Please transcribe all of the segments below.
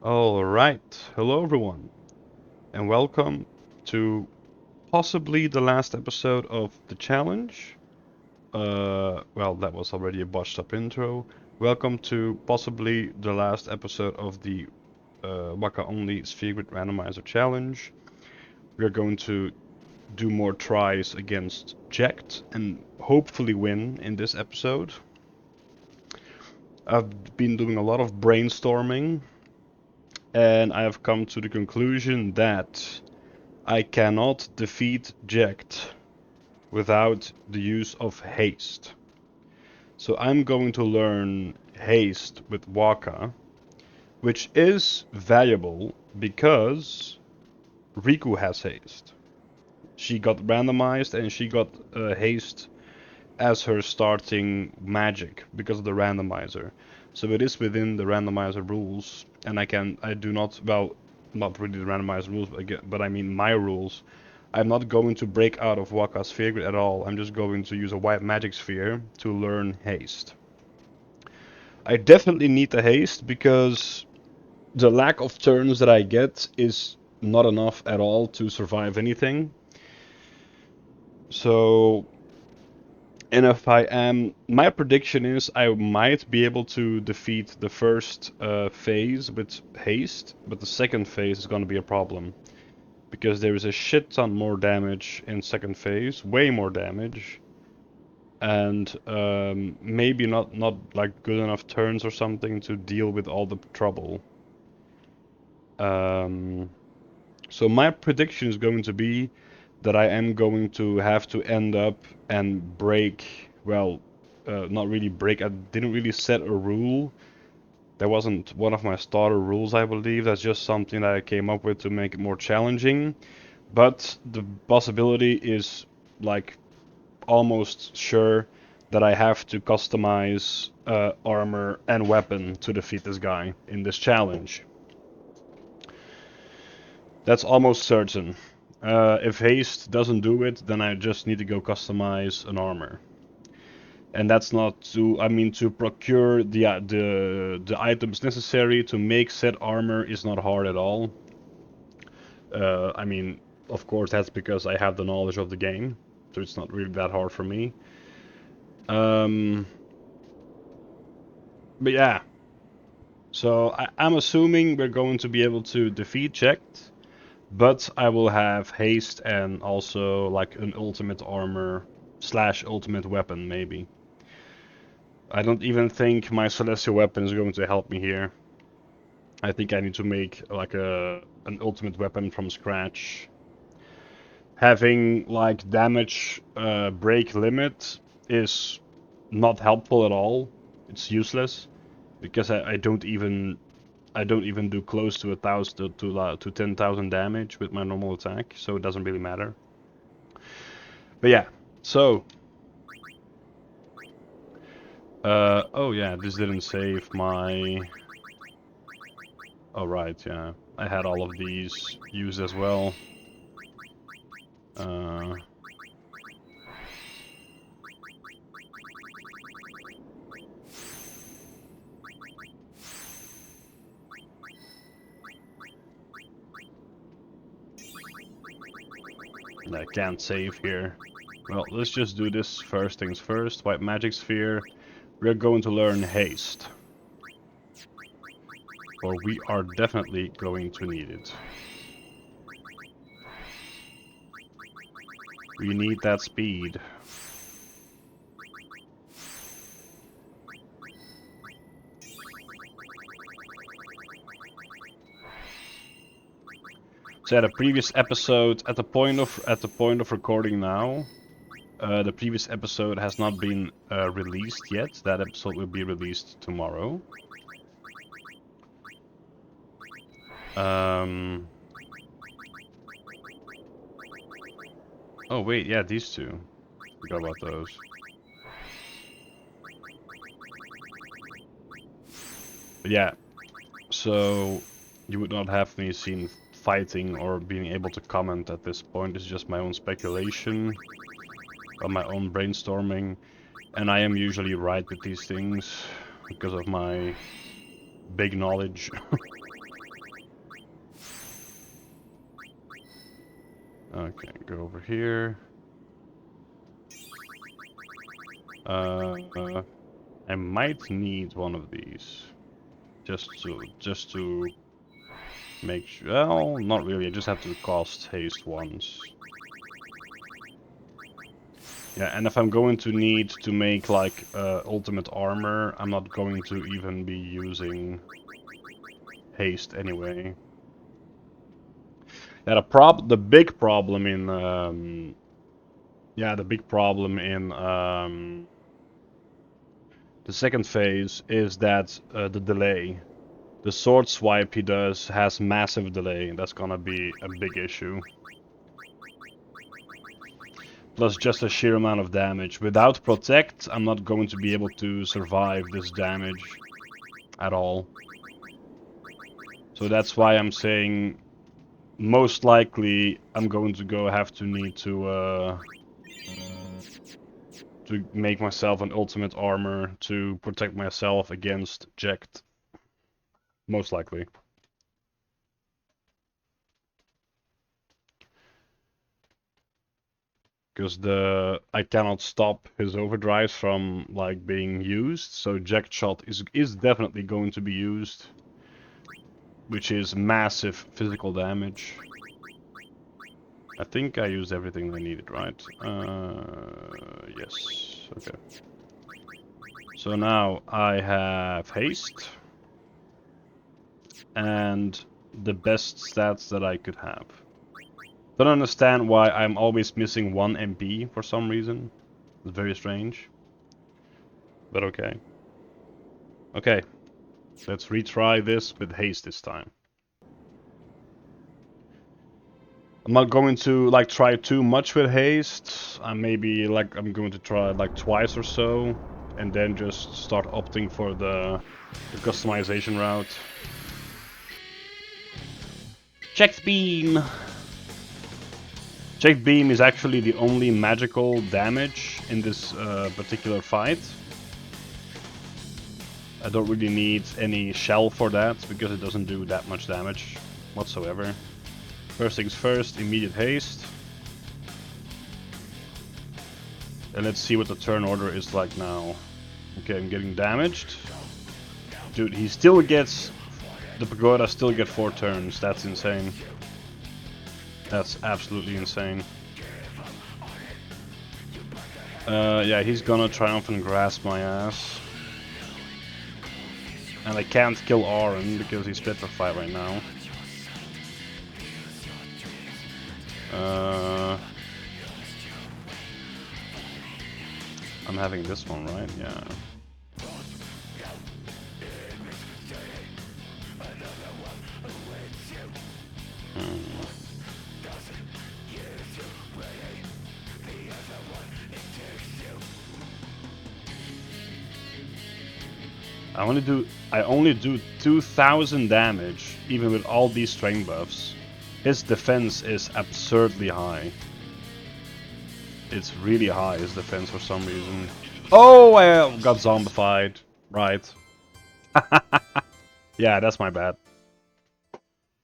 Alright, hello everyone, and welcome to possibly the last episode of the challenge. Well, that was already a botched up intro. Welcome to possibly the last episode of the Wakka Only Sphere Grid Randomizer Challenge. We are going to do more tries against Jacked and hopefully win in this episode. I've been doing a lot of brainstorming, and I have come to the conclusion that I cannot defeat Jacked without the use of haste. So I'm going to learn haste with Wakka, which is valuable because Riku has haste. She got randomized and she got haste as her starting magic because of the randomizer. So it is within the randomizer rules, and I do not, well, not really the randomizer rules, but I mean my rules. I'm not going to break out of Wakka's sphere grid at all. I'm just going to use a white magic sphere to learn haste. I definitely need the haste because the lack of turns that I get is not enough at all to survive anything. So, and if I am, my prediction is I might be able to defeat the first phase with haste, but the second phase is going to be a problem. Because there is a shit ton more damage in second phase, way more damage, and maybe not like good enough turns or something to deal with all the trouble. Um, so my prediction is going to be that I am going to have to end up and break. Well, not really break. I didn't really set a rule. That wasn't one of my starter rules, I believe. That's just something that I came up with to make it more challenging. But the possibility is like almost sure that I have to customize armor and weapon to defeat this guy in this challenge. That's almost certain. If haste doesn't do it, then I just need to go customize an armor. And that's not to, I mean, to procure the items necessary to make said armor is not hard at all. I mean, of course, that's because I have the knowledge of the game, so it's not really that hard for me. Um, but yeah, so I'm assuming we're going to be able to defeat Checked, but I will have haste and also like an ultimate armor slash ultimate weapon maybe. I don't even think my celestial weapon is going to help me here. I think I need to make like an ultimate weapon from scratch. Having like damage break limit is not helpful at all. It's useless because I don't even do close to 1,000 to 10,000 damage with my normal attack, so it doesn't really matter. But yeah, so oh yeah, this didn't save my. Oh right, yeah, I had all of these used as well. Uh, I can't save here. Well, let's just do this first things first. White magic sphere. We're going to learn haste. Or we are definitely going to need it. We need that speed. So at a previous episode, at the point of recording now, the previous episode has not been released yet. That episode will be released tomorrow. Um. Oh wait, yeah, these two. Forgot about those. But yeah, so you would not have me seen fighting or being able to comment at this point. It's just my own speculation, or my own brainstorming, and I am usually right with these things because of my big knowledge. Okay, go over here. I might need one of these. Just to make sure. Well, not really. I just have to cast haste once. Yeah, and if I'm going to need to make like ultimate armor, I'm not going to even be using haste anyway. Yeah, the big problem in the second phase is that the delay. The sword swipe he does has massive delay, and that's gonna be a big issue. Plus just a sheer amount of damage. Without protect, I'm not going to be able to survive this damage at all. So that's why I'm saying most likely I'm going to have to need to make myself an ultimate armor to protect myself against Jekt. Most likely. Because I cannot stop his overdrives from like being used, so Jekt shot is definitely going to be used, which is massive physical damage. I think I used everything I needed, right? Yes. Okay. So now I have haste and the best stats that I could have. Don't understand why I'm always missing 1 MP for some reason. It's very strange. But okay. Okay. Let's retry this with haste this time. I'm not going to like try too much with haste. Maybe like I'm going to try like twice or so, and then just start opting for the customization route. Checked beam. Checked beam is actually the only magical damage in this particular fight. I don't really need any shell for that because it doesn't do that much damage whatsoever. First things first, immediate haste. And let's see what the turn order is like now. Okay, I'm getting damaged. Dude, he still gets... The Pagoda still get 4 turns. That's insane. That's absolutely insane. Yeah, he's gonna triumphant grasp my ass. And I can't kill Auron because he's petrified right now. I'm having this one, right? Yeah. I only do 2000 damage, even with all these strength buffs. His defense is absurdly high. It's really high, his defense, for some reason. Oh, I got zombified. Right. Yeah, that's my bad.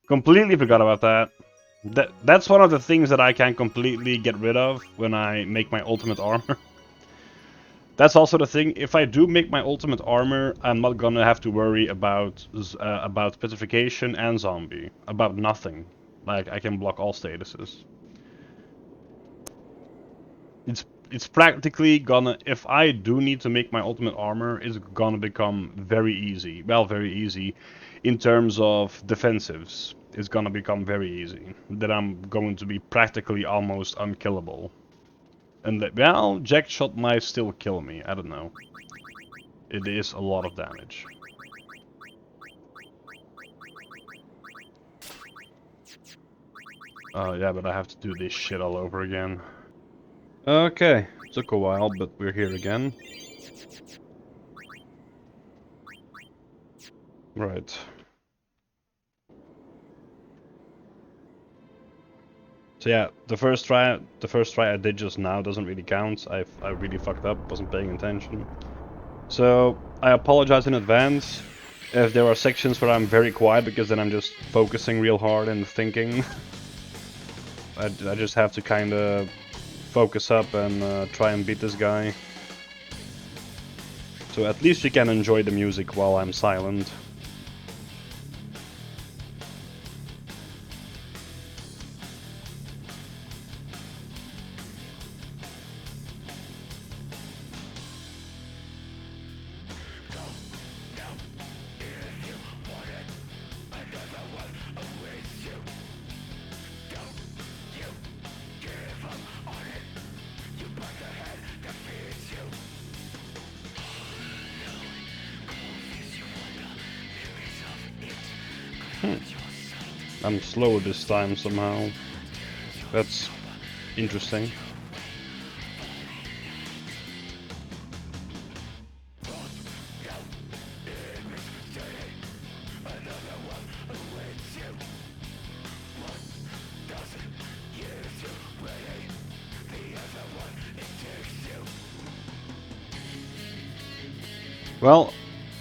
Completely forgot about that. That's one of the things that I can completely get rid of when I make my ultimate armor. That's also the thing, if I do make my ultimate armor, I'm not gonna have to worry about petrification and zombie. About nothing. Like, I can block all statuses. It's practically gonna... If I do need to make my ultimate armor, it's gonna become very easy. Well, very easy. In terms of defensives, it's gonna become very easy. Then I'm going to be practically almost unkillable. And well, Jack shot might still kill me, I don't know. It is a lot of damage. Yeah, but I have to do this shit all over again. Okay, took a while, but we're here again. Right. So yeah, the first try I did just now doesn't really count. I really fucked up, wasn't paying attention. So I apologize in advance if there are sections where I'm very quiet, because then I'm just focusing real hard and thinking. I just have to kind of focus up and try and beat this guy. So at least you can enjoy the music while I'm silent. I'm slower this time somehow. That's interesting. Well,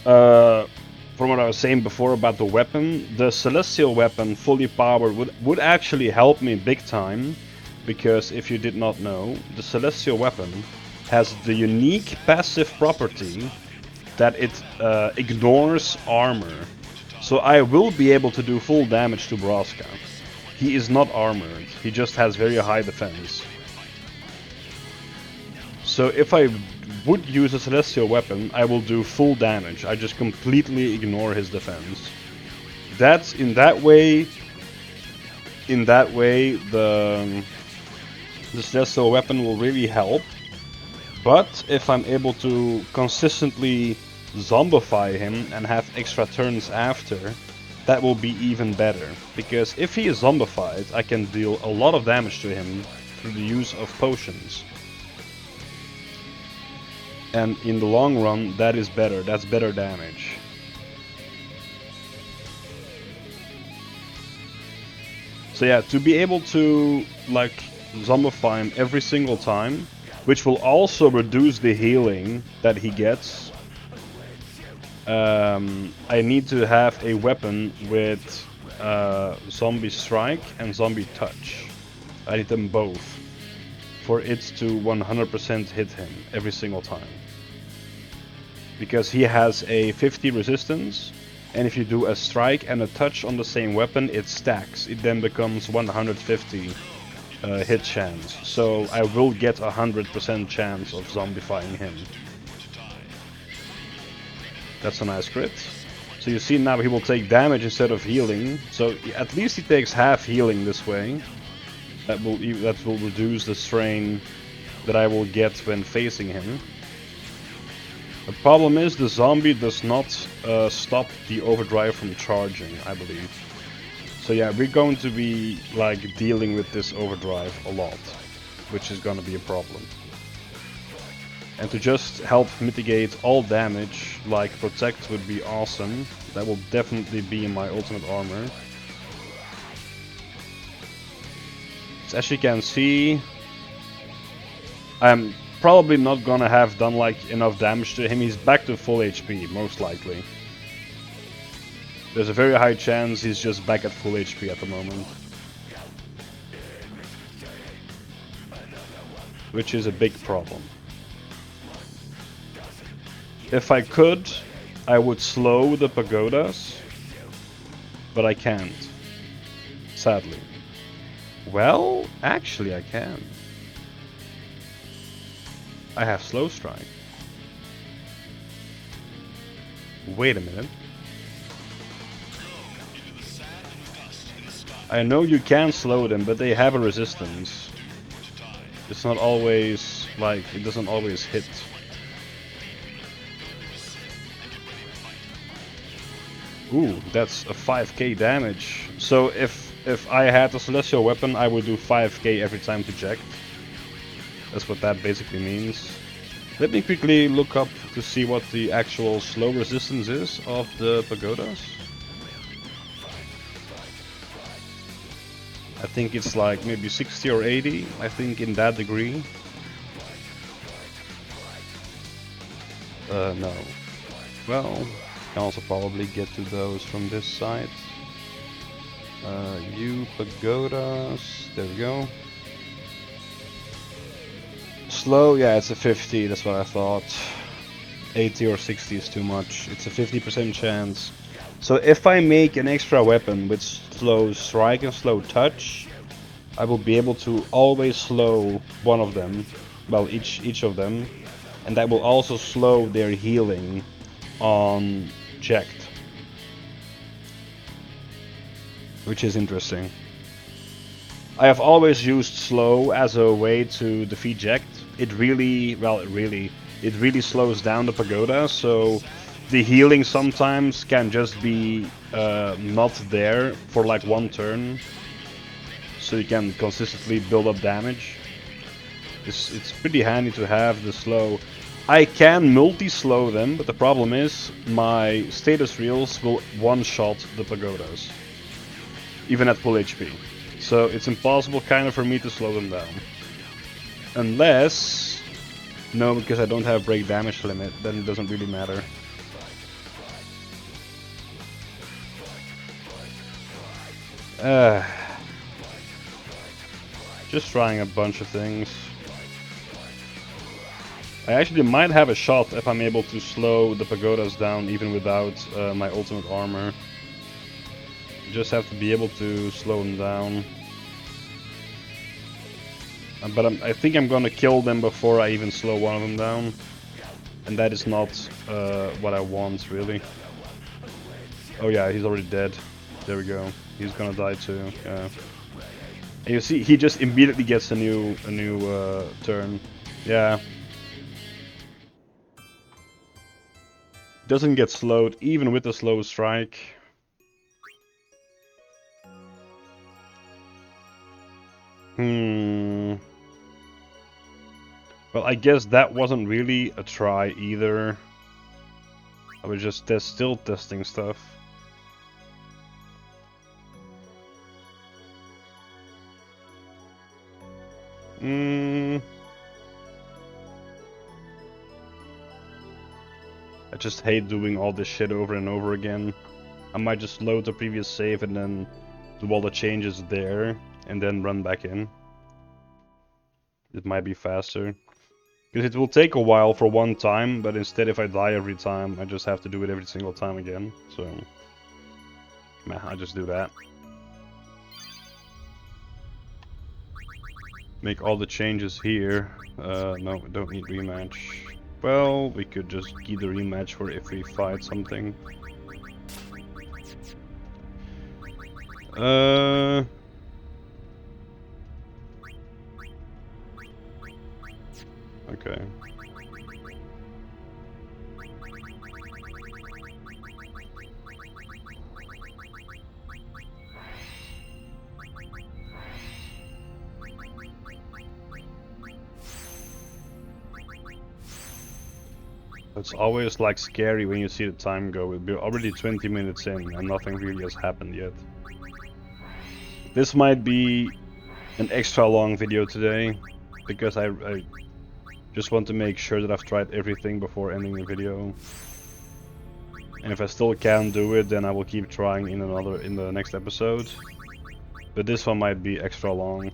from what I was saying before about the weapon, the Celestial weapon fully powered would actually help me big time, because if you did not know, the Celestial weapon has the unique passive property that it ignores armor. So I will be able to do full damage to Braska. He is not armored, he just has very high defense. So if I would use a Celestial weapon, I will do full damage. I just completely ignore his defense. That's in that way the Celestial weapon will really help. But if I'm able to consistently zombify him and have extra turns after, that will be even better. Because if he is zombified, I can deal a lot of damage to him through the use of potions. And in the long run, that is better. That's better damage. So yeah, to be able to like zombify him every single time, which will also reduce the healing that he gets, I need to have a weapon with Zombie Strike and Zombie Touch. I need them both for it to 100% hit him every single time. Because he has a 50 resistance, and if you do a strike and a touch on the same weapon, it stacks. It then becomes 150 hit chance. So I will get 100% chance of zombifying him. That's a nice crit. So you see now he will take damage instead of healing. So at least he takes half healing this way. That will reduce the strain that I will get when facing him. The problem is the zombie does not stop the overdrive from charging, I believe. So yeah, we're going to be like dealing with this overdrive a lot, which is gonna be a problem. And to just help mitigate all damage, like Protect would be awesome. That will definitely be in my ultimate armor. So as you can see, I'm probably not gonna have done like enough damage to him. He's back to full HP, most likely. There's a very high chance he's just back at full HP at the moment. Which is a big problem. If I could, I would slow the pagodas, but I can't, sadly. Well, actually I can. I have slow strike. Wait a minute. I know you can slow them, but they have a resistance. It's not always, like, it doesn't always hit. Ooh, that's a 5k damage. So if I had a Celestial weapon, I would do 5k every time to eject. That's what that basically means. Let me quickly look up to see what the actual slow resistance is of the pagodas. I think it's like maybe 60 or 80, I think in that degree. No. Well, can also probably get to those from this side. You pagodas. There we go. Slow, yeah, it's a 50. That's what I thought. 80 or 60 is too much. It's a 50% chance. So if I make an extra weapon with slow strike and slow touch, I will be able to always slow one of them. Well, each of them. And that will also slow their healing on checked. Which is interesting. I have always used slow as a way to defeat Jacked. It really slows down the pagoda, so the healing sometimes can just be not there for like one turn, so you can consistently build up damage. It's pretty handy to have the slow. I can multi-slow them, but the problem is my status reels will one-shot the pagodas, even at full HP. So it's impossible kind of for me to slow them down. Unless... No, because I don't have break damage limit, then it doesn't really matter. Just trying a bunch of things. I actually might have a shot if I'm able to slow the pagodas down even without my ultimate armor. Just have to be able to slow them down. But I think I'm gonna kill them before I even slow one of them down. And that is not what I want, really. Oh yeah, he's already dead. There we go. He's gonna die too, yeah. And you see, he just immediately gets a new turn. Yeah. Doesn't get slowed, even with the slow strike. Well, I guess that wasn't really a try either. I was just still testing stuff. I just hate doing all this shit over and over again. I might just load the previous save and then do all the changes there and then run back in. It might be faster. Because it will take a while for one time, but instead if I die every time, I just have to do it every single time again. So, man, I just do that. Make all the changes here. No, we don't need rematch. Well, we could just keep the rematch for if we fight something. Okay. It's always like scary when you see the time go. We'll be already 20 minutes in and nothing really has happened yet. This might be an extra long video today because I just want to make sure that I've tried everything before ending the video. And if I still can't do it, then I will keep trying in the next episode. But this one might be extra long.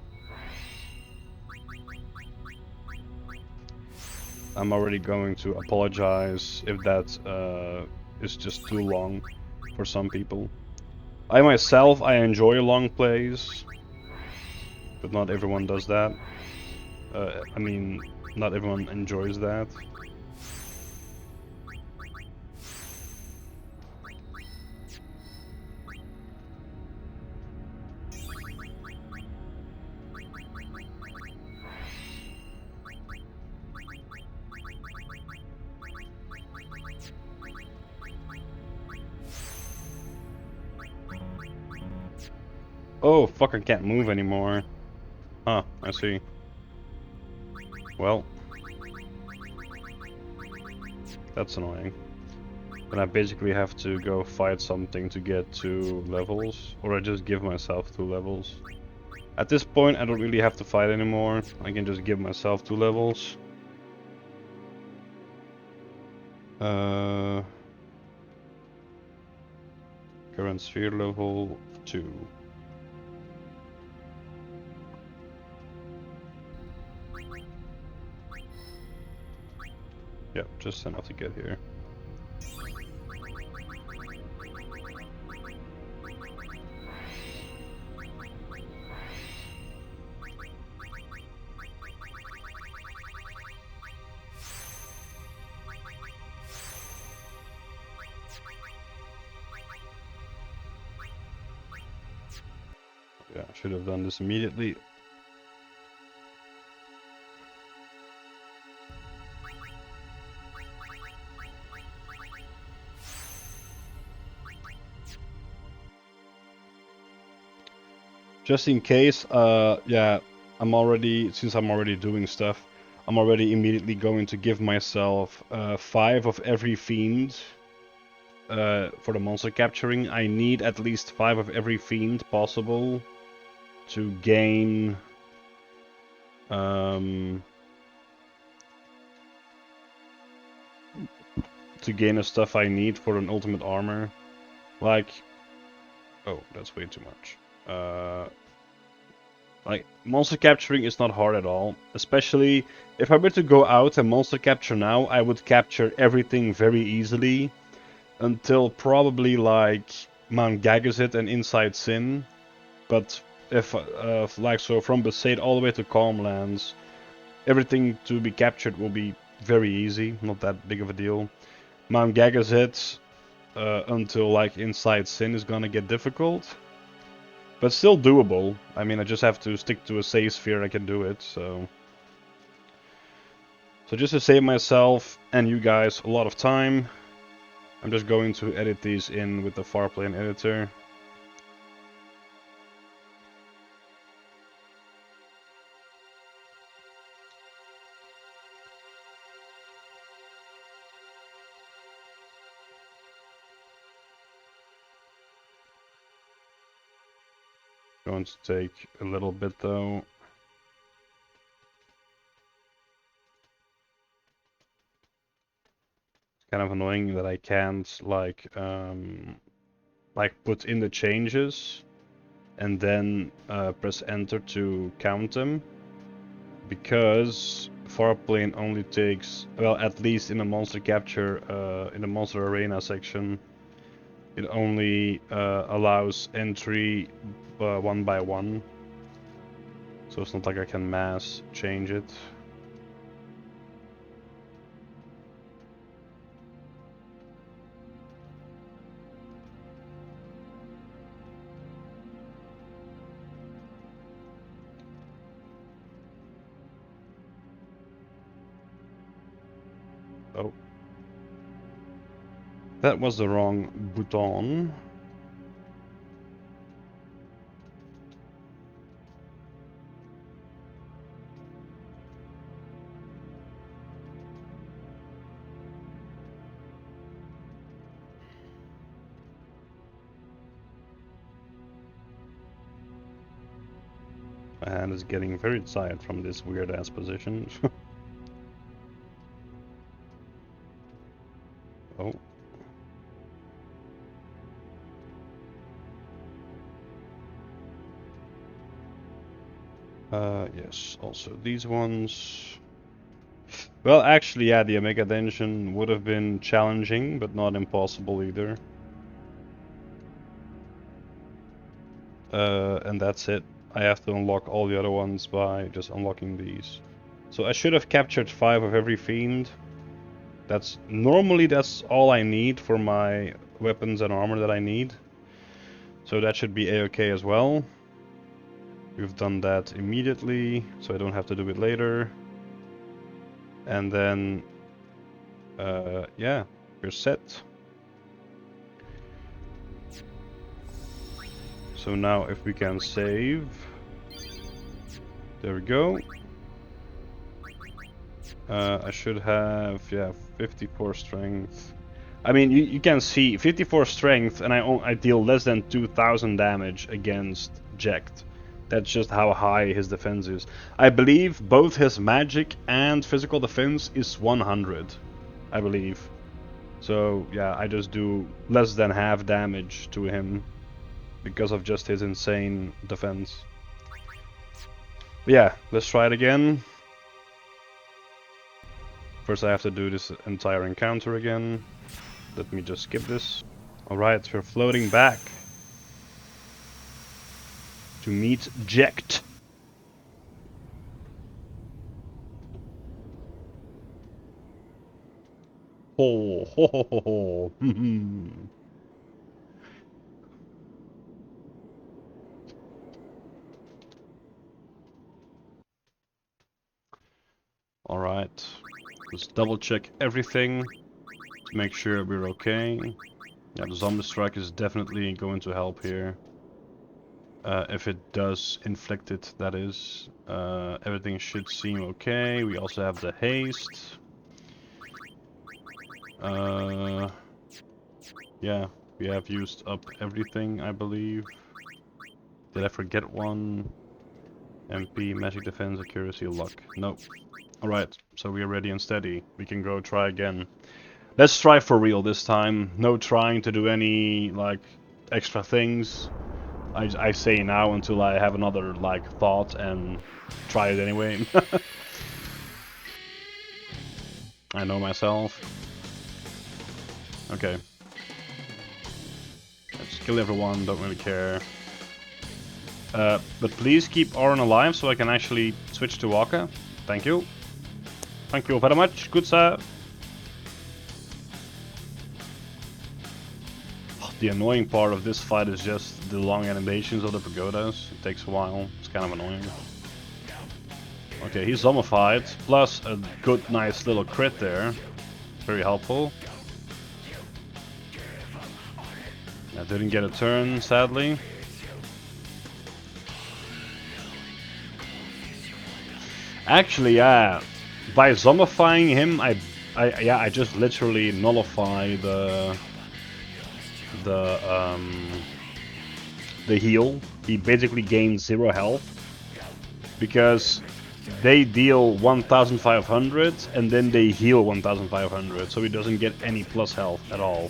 I'm already going to apologize if that is just too long for some people. I myself, I enjoy long plays, but not everyone does that. I mean, not everyone enjoys that. Oh, fuck, I can't move anymore. Huh, I see. Well. That's annoying. Then I basically have to go fight something to get 2 levels, or I just give myself 2 levels. At this point I don't really have to fight anymore, I can just give myself 2 levels. Current sphere level 2. Yep, just enough to get here. Yeah, I should have done this immediately. Just in case, yeah, since I'm already doing stuff, I'm already immediately going to give myself 5 of every fiend for the monster capturing. I need at least 5 of every fiend possible to gain um, the stuff I need for an ultimate armor. Like, oh, that's way too much. Like, monster capturing is not hard at all. Especially, if I were to go out and monster capture now, I would capture everything very easily. Until probably, like, Mount Gagazit and Inside Sin. But, if, like, so from Besaid all the way to Calmlands, everything to be captured will be very easy. Not that big of a deal. Mount Gagazit, until, like, Inside Sin is gonna get difficult. But still doable. I mean, I just have to stick to a safe sphere, I can do it, so... So just to save myself and you guys a lot of time, I'm just going to edit these in with the Farplane editor. Going to take a little bit though. It's kind of annoying that I can't like put in the changes and then press enter to count them, because Farplane only takes, well, at least in the monster capture, in the monster arena section, it only allows entry 1 by 1. So it's not like I can mass change it. Oh. That was the wrong button. My hand is getting very tired from this weird ass position. Oh. Yes, also these ones. Well, actually, yeah, the Omega Dungeon would have been challenging, but not impossible either. And that's it. I have to unlock all the other ones by just unlocking these. So I should have captured 5 of every fiend. That's all I need for my weapons and armor that I need. So that should be a-okay as well. We've done that immediately, so I don't have to do it later. And then, yeah, we're set. So now if we can save, there we go. I should have, yeah, 54 strength. I mean, you can see 54 strength, and I deal less than 2,000 damage against Jacked. That's just how high his defense is. I believe both his magic and physical defense is 100. I believe. So yeah, I just do less than half damage to him because of just his insane defense. But yeah, let's try it again. First I have to do this entire encounter again. Let me just skip this. Alright, we're floating back to meet Jekt. Ho ho ho ho ho. Alright. Let's double check everything to make sure we're okay. Yeah, the zombie strike is definitely going to help here. If it does inflict it, that is. Everything should seem okay. We also have the haste. Yeah, we have used up everything, I believe. Did I forget one? MP, magic defense, accuracy, luck. Nope. Alright, so we are ready and steady. We can go try again. Let's try for real this time. No trying to do any, like, extra things. I say now until I have another, like, thought and try it anyway. I know myself. Okay. Let's kill everyone, don't really care. But please keep Oren alive so I can actually switch to Wakka. Thank you. Thank you very much, good sir. The annoying part of this fight is just the long animations of the pagodas. It takes a while, it's kind of annoying. Okay, he's zombified, plus a good nice little crit there. Very helpful. I didn't get a turn, sadly. Actually, yeah, by zombifying him, I just literally nullify the heal. He basically gains 0 health because they deal 1,500 and then they heal 1,500, so he doesn't get any plus health at all.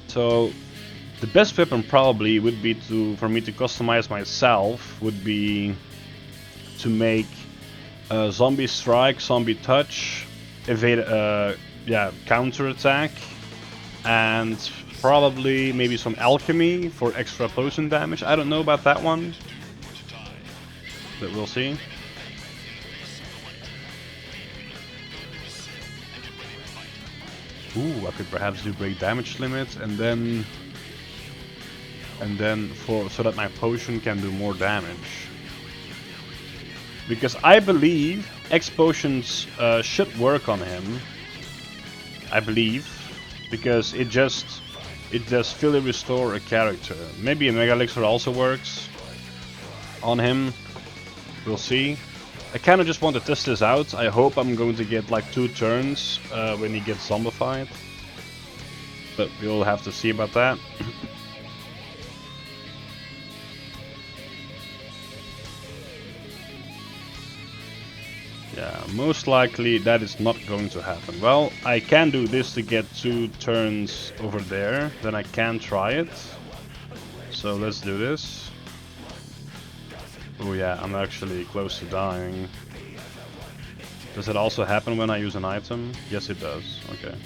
So the best weapon probably would be for me to customize myself would be to make zombie strike, zombie touch, evade, counter attack, and probably maybe some alchemy for extra potion damage. I don't know about that one, but we'll see. Ooh, I could perhaps do break damage limit and then so that my potion can do more damage. Because I believe X potions should work on him. I believe, because it does fully restore a character. Maybe a Mega Elixir also works on him. We'll see. I kind of just want to test this out. I hope I'm going to get like 2 turns when he gets zombified. But we'll have to see about that. Yeah, most likely that is not going to happen. Well, I can do this to get 2 turns over there. Then I can try it. So let's do this. Oh yeah, I'm actually close to dying. Does it also happen when I use an item? Yes, it does. Okay.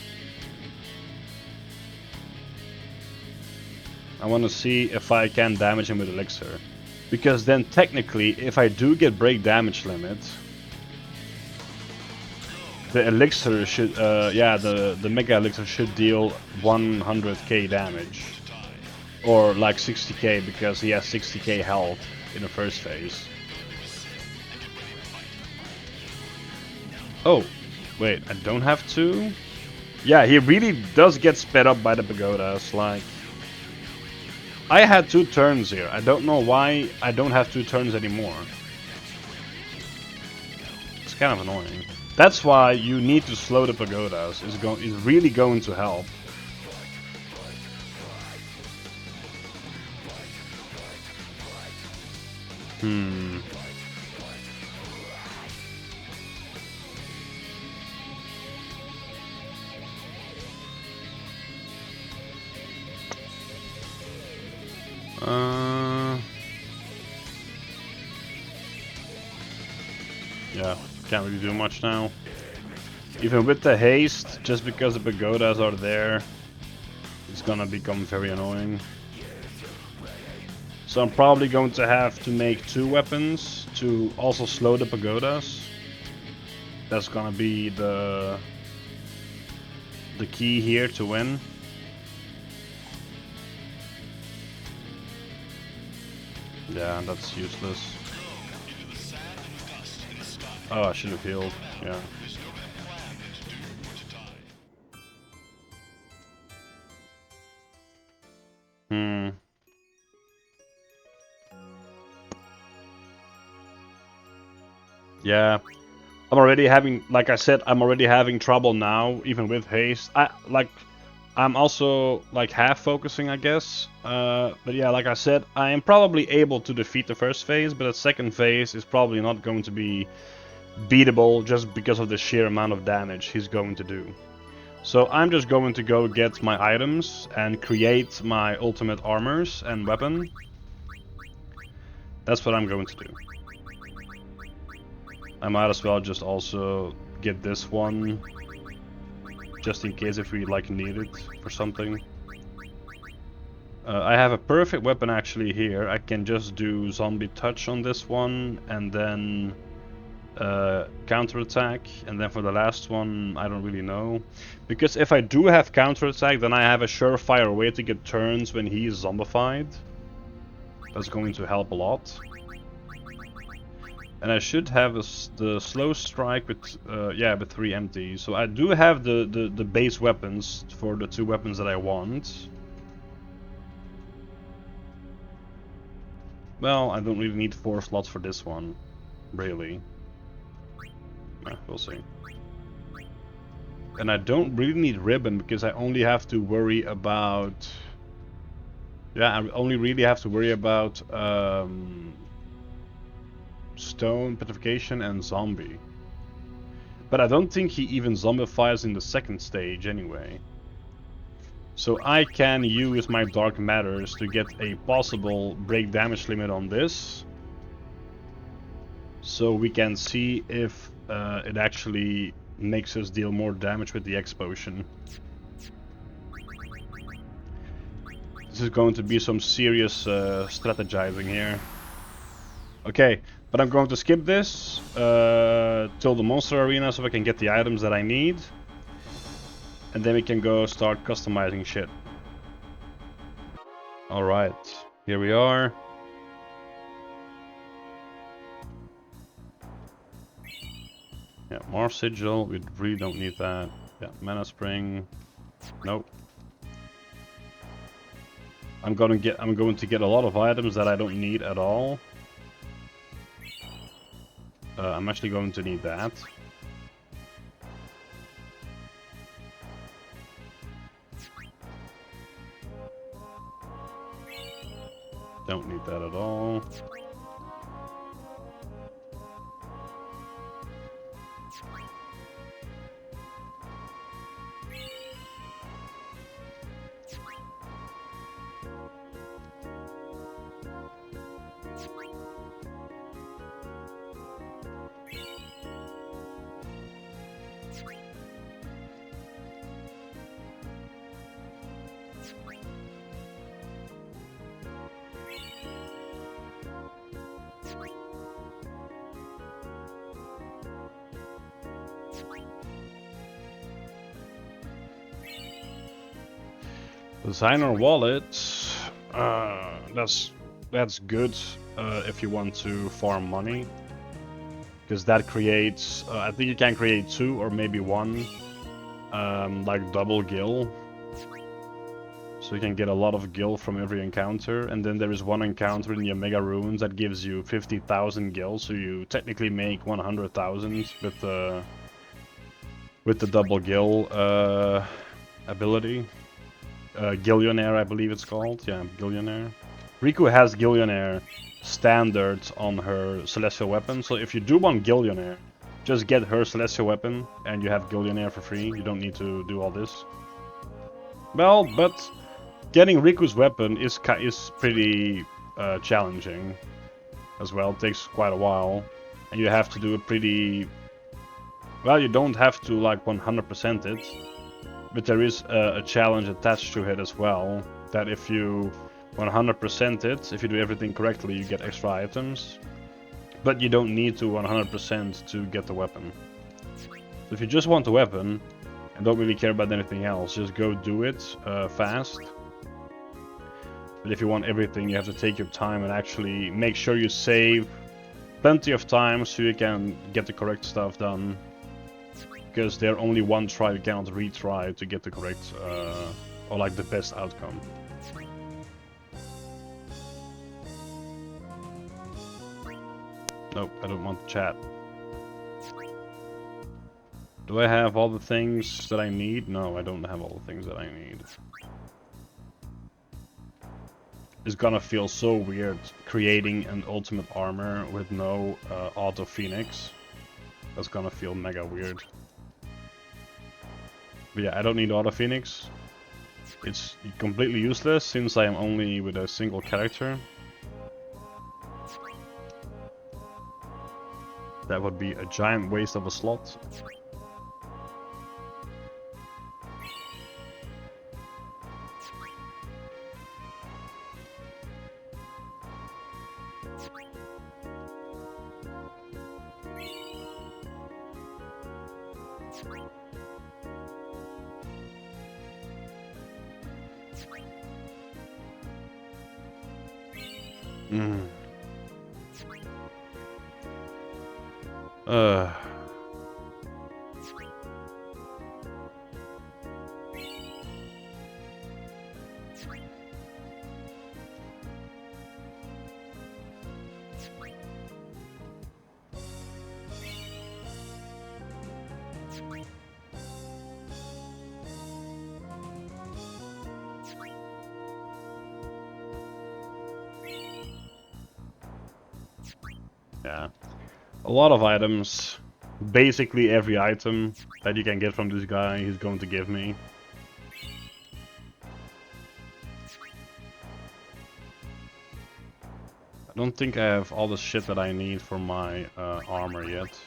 I want to see if I can damage him with Elixir. Because then technically, if I do get break damage limit, the Elixir should, the Mega Elixir should deal 100k damage. Or like 60k, because he has 60k health in the first phase. Oh, wait, I don't have to? Yeah, he really does get sped up by the pagodas, like... I had 2 turns here. I don't know why I don't have 2 turns anymore. It's kind of annoying. That's why you need to slow the pagodas. It's really going to help. Can't really do much now. Even with the haste, just because the pagodas are there, it's gonna become very annoying. So I'm probably going to have to make 2 weapons to also slow the pagodas. That's gonna be the key here to win. Yeah, that's useless. Oh, I should have healed. Yeah. Hmm. Yeah. I'm already having, like I said, I'm already having trouble now, even with haste. I'm also like half focusing, I guess. But yeah, like I said, I am probably able to defeat the first phase, but the second phase is probably not going to be beatable just because of the sheer amount of damage he's going to do. So I'm just going to go get my items and create my ultimate armors and weapon. That's what I'm going to do. I might as well just also get this one, just in case if we like need it for something. I have a perfect weapon actually here. I can just do zombie touch on this one and then counterattack, and then for the last one I don't really know. Because if I do have counterattack, then I have a surefire way to get turns when he is zombified. That's going to help a lot. And I should have the slow strike with, yeah, with 3 empty. So I do have the base weapons for the 2 weapons that I want. Well, I don't really need 4 slots for this one, really. We'll see. And I don't really need ribbon because I only have to worry about... Yeah, I only really have to worry about stone, petrification, and zombie. But I don't think he even zombifies in the second stage anyway. So I can use my dark matters to get a possible break damage limit on this. So we can see if it actually makes us deal more damage with the X potion. This is going to be some serious strategizing here. Okay, but I'm going to skip this till the monster arena so I can get the items that I need. And then we can go start customizing shit. Alright, here we are. Yeah, more sigil, we really don't need that. Yeah, mana spring. Nope. I'm going to get a lot of items that I don't need at all. I'm actually going to need that. Don't need that at all. Designer wallet. That's good if you want to farm money, because that creates. I think you can create 2 or maybe 1, like double gil. So you can get a lot of gil from every encounter, and then there is 1 encounter in the Omega Ruins that gives you 50,000 gil. So you technically make 100,000 with the double gil ability. Gillionaire, I believe it's called. Yeah, Gillionaire. Riku has Gillionaire standard on her Celestial weapon, so if you do want Gillionaire, just get her Celestial weapon and you have Gillionaire for free. You don't need to do all this. Well, but getting Riku's weapon is pretty challenging as well. It takes quite a while, and you have to do a pretty Well, you don't have to like 100% it, but there is a challenge attached to it as well. That if you 100% it, if you do everything correctly, you get extra items. But you don't need to 100% to get the weapon. So if you just want the weapon and don't really care about anything else, just go do it fast. But if you want everything, you have to take your time and actually make sure you save plenty of time so you can get the correct stuff done. Because they're only one try, you cannot retry to get the correct or like the best outcome. Nope, I don't want to chat. Do I have all the things that I need? No, I don't have all the things that I need. It's gonna feel so weird creating an ultimate armor with no auto phoenix. That's gonna feel mega weird. But yeah, I don't need auto phoenix. It's completely useless since I am only with a single character. That would be a giant waste of a slot. Uh. Yeah, a lot of items. Basically every item that you can get from this guy, he's going to give me. I don't think I have all the shit that I need for my armor yet.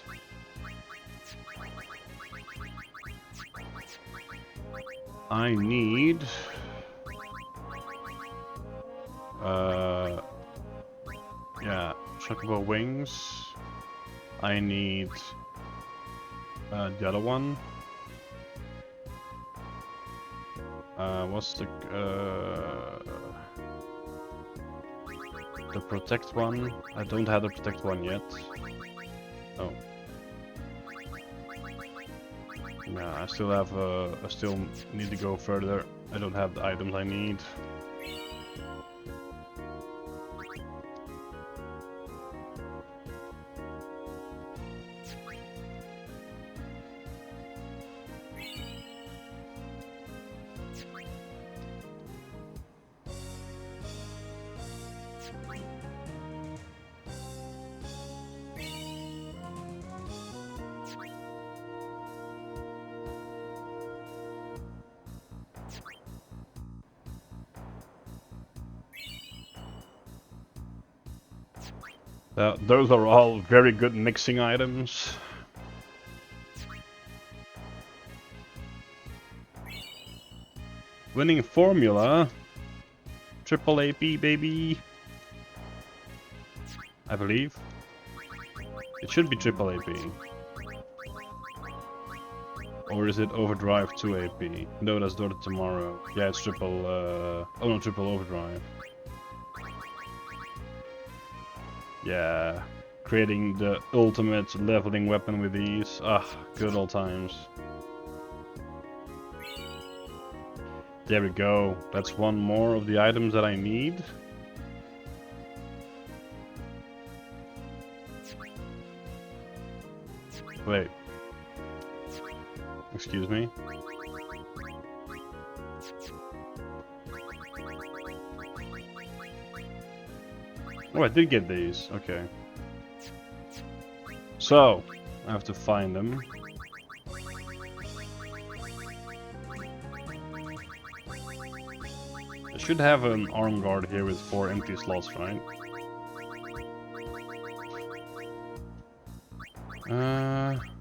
I need... yeah, chocobo wings. I need the other one. What's the protect one? I don't have the protect one yet. Oh. Yeah, I still have. I still need to go further. I don't have the items I need. Those are all very good mixing items. Winning formula. Triple AP, baby. I believe. It should be triple AP. Or is it overdrive 2 AP? No, that's Door to Tomorrow. Yeah, it's triple, oh no, triple overdrive. Yeah, creating the ultimate leveling weapon with these. Ah, good old times. There we go. That's one more of the items that I need. Wait. Excuse me. Oh, I did get these. Okay. So, I have to find them. I should have an arm guard here with 4 empty slots, right?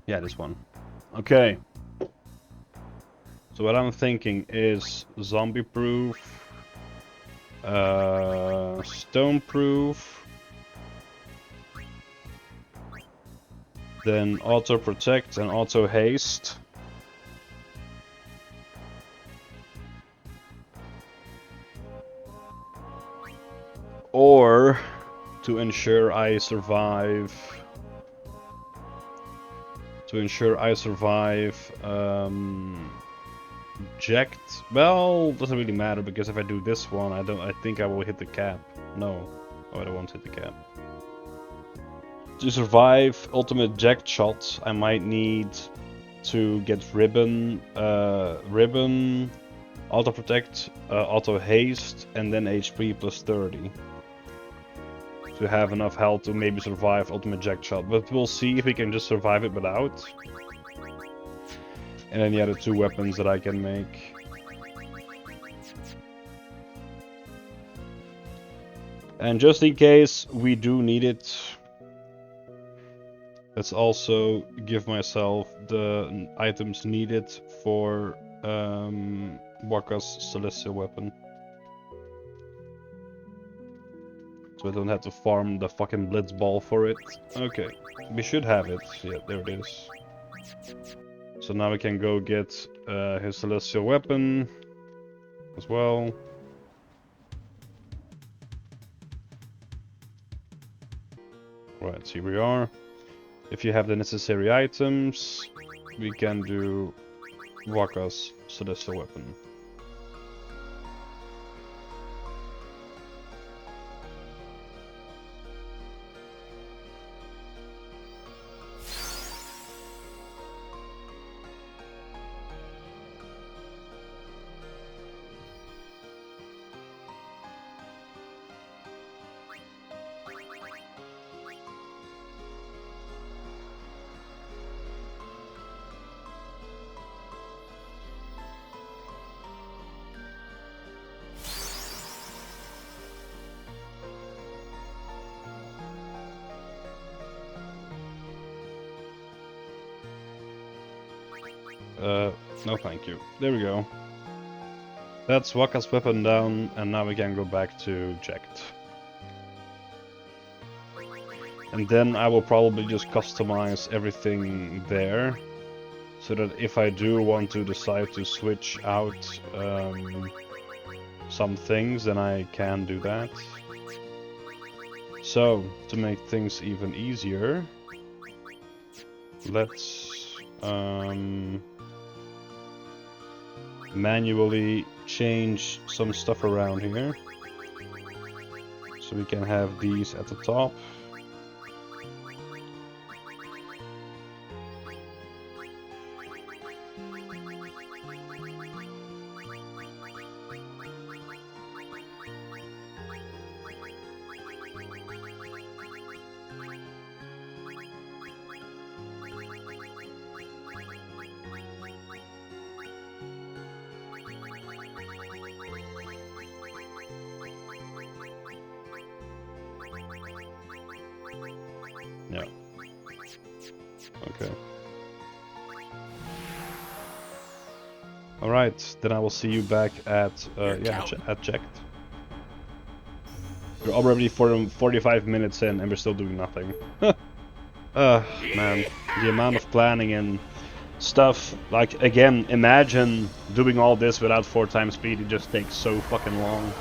Yeah, this one. Okay. So what I'm thinking is zombie proof, stone proof, then auto protect and auto haste. Or to ensure I survive. Jacked. Well, doesn't really matter because if I do this one, I think I will hit the cap. No, oh, I won't hit the cap. To survive ultimate jacked shot, I might need to get ribbon, auto protect, auto haste, and then HP plus 30 to have enough health to maybe survive ultimate jacked shot. But we'll see if we can just survive it without. And then the other two weapons that I can make. And just in case we do need it, let's also give myself the items needed for Wakka's celestial weapon. So I don't have to farm the fucking blitz ball for it. Okay, we should have it. Yeah, there it is. So now we can go get his celestial weapon as well. Right, here we are. If you have the necessary items, we can do Wakka's celestial weapon. No thank you. There we go. That's Wakka's weapon down, and now we can go back to Jacked. And then I will probably just customize everything there, so that if I do want to decide to switch out some things, then I can do that. So, to make things even easier, let's manually change some stuff around here. So we can have these at the top. Yeah. Okay. All right, then I will see you back at at Checked. We're already 45 minutes in and we're still doing nothing. Man, the amount of planning and stuff. Like again, imagine doing all this without 4 times speed. It just takes so fucking long.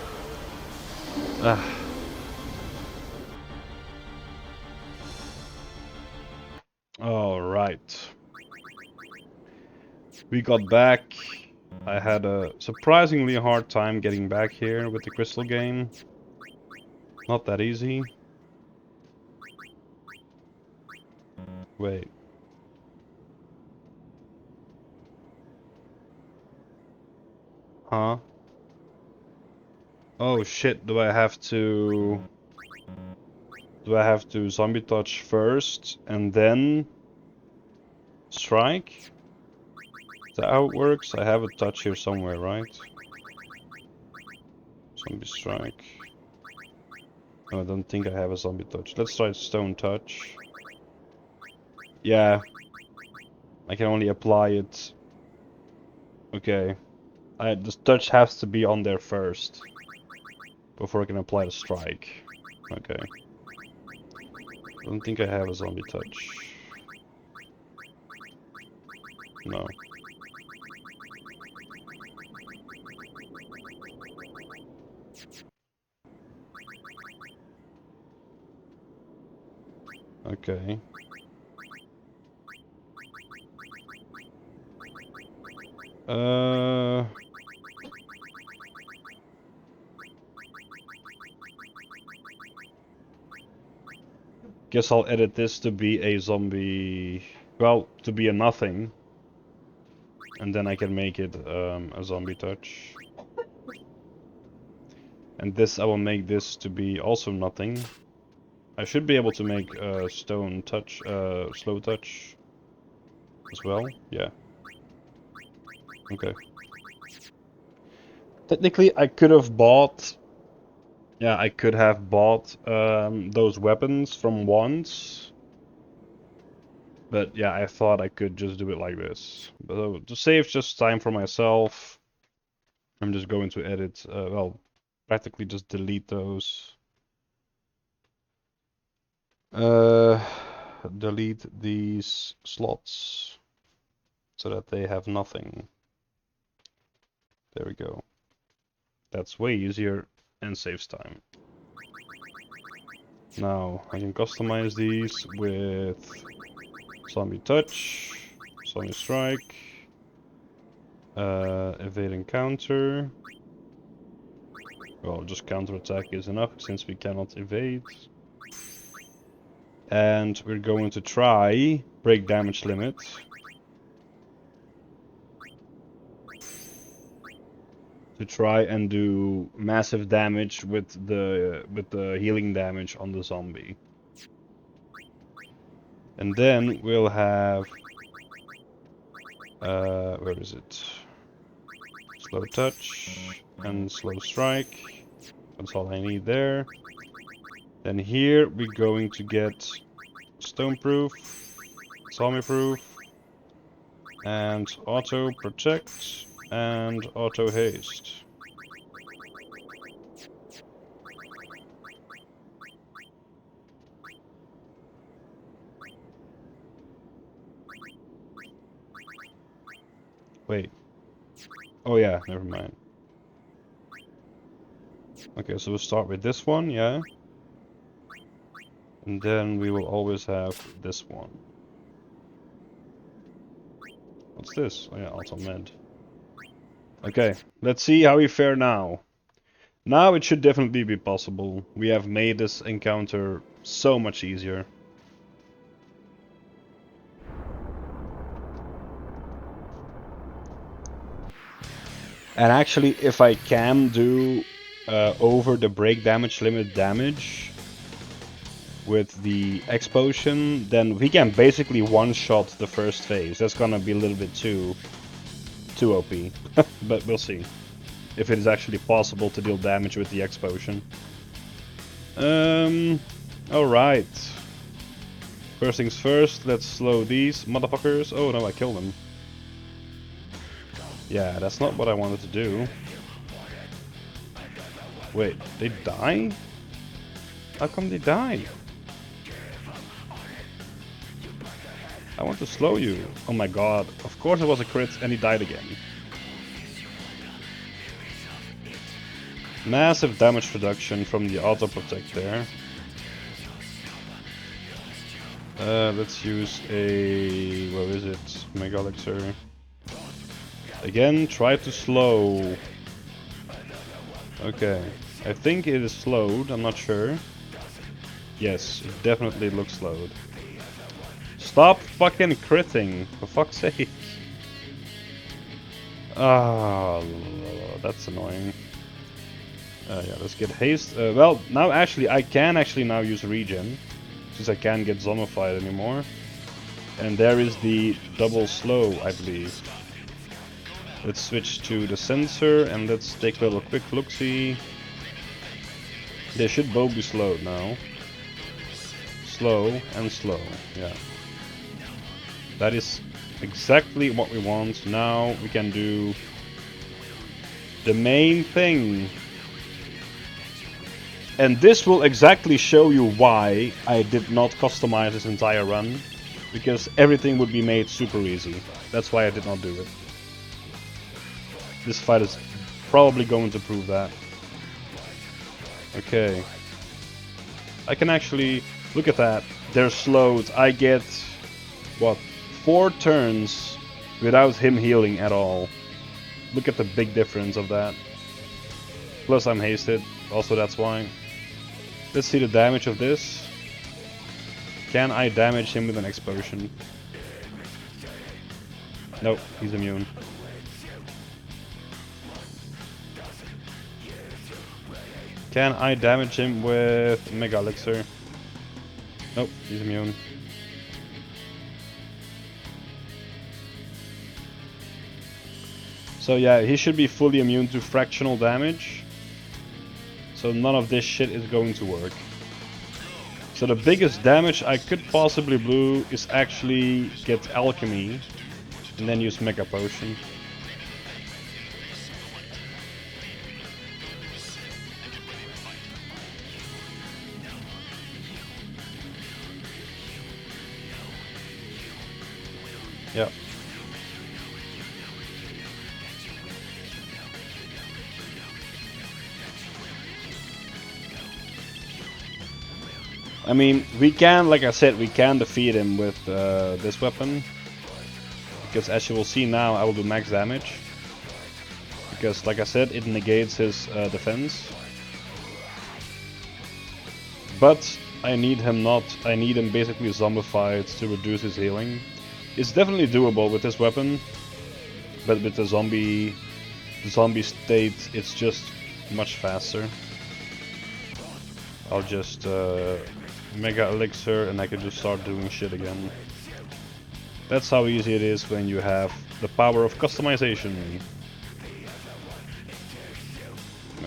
All right. We got back. I had a surprisingly hard time getting back here with the crystal game. Not that easy. Wait. Huh? Oh shit, do I have to... Do I have to zombie touch first and then strike? Is that how it works? I have a touch here somewhere, right? Zombie strike. No, I don't think I have a zombie touch. Let's try stone touch. Yeah. I can only apply it. Okay. The touch has to be on there first before I can apply the strike. Okay. I don't think I have a zombie touch. No. Okay. Guess I'll edit this to be a zombie. Well, to be a nothing. And then I can make it a zombie touch. And this, I will make this to be also nothing. I should be able to make a stone touch, slow touch as well. Yeah. Okay. Technically, I could have bought. Yeah, I could have bought those weapons from once. But yeah, I thought I could just do it like this. But to save just time for myself, I'm just going to edit, well, practically just delete those. Delete these slots so that they have nothing. There we go. That's way easier and saves time. Now I can customize these with zombie touch, zombie strike, evade and counter. Well, just counter attack is enough since we cannot evade. And we're going to try break damage limit. To try and do massive damage with the healing damage on the zombie. And then we'll have where is it? Slow touch and slow strike. That's all I need there. Then here we're going to get stone proof, zombie proof, and auto protect and auto haste. Wait. Oh yeah, never mind. Okay, so we'll start with this one, yeah. And then we will always have this one. What's this? Oh yeah, auto med. Okay, let's see how we fare now. Now it should definitely be possible. We have made this encounter so much easier. And actually, if I can do over the break damage limit damage with the explosion, then we can basically one-shot the first phase. That's gonna be a little bit too OP, but we'll see if it is actually possible to deal damage with the explosion. Alright. First things first, let's slow these motherfuckers. Oh no, I killed them. Yeah, that's not what I wanted to do. Wait, they die? How come they die? I want to slow you. Oh my god. Of course it was a crit and he died again. Massive damage reduction from the auto protect there. Let's use a... where is it? Mega Elixir. Again, try to slow. Okay. I think it is slowed, I'm not sure. Yes, it definitely looks slowed. Stop fucking critting, for fuck's sake. Ah, that's annoying. Yeah, let's get haste. Well, now actually, I can actually now use regen, since I can't get zombified anymore. And there is the double slow, I believe. Let's switch to the sensor and let's take a little quick look-see. They should both be slowed now. Slow and slow, yeah. That is exactly what we want. Now we can do the main thing. And this will exactly show you why I did not customize this entire run. Because everything would be made super easy. That's why I did not do it. This fight is probably going to prove that. Okay. I can actually... Look at that. They're slowed. I get... What? 4 turns without him healing at all. Look at the big difference of that. Plus I'm hasted. Also that's why. Let's see the damage of this. Can I damage him with an explosion? Nope, he's immune. Can I damage him with Mega Elixir? Nope, he's immune. So yeah, he should be fully immune to fractional damage. So none of this shit is going to work. So the biggest damage I could possibly do is actually get Alchemy and then use Mega Potion. Yeah. I mean, we can, like I said, we can defeat him with this weapon. Because as you will see now, I will do max damage. Because, like I said, it negates his defense. But I need him basically zombified to reduce his healing. It's definitely doable with this weapon. But with the zombie state, it's just much faster. I'll just Mega Elixir and I can just start doing shit again. That's how easy it is when you have the power of customization.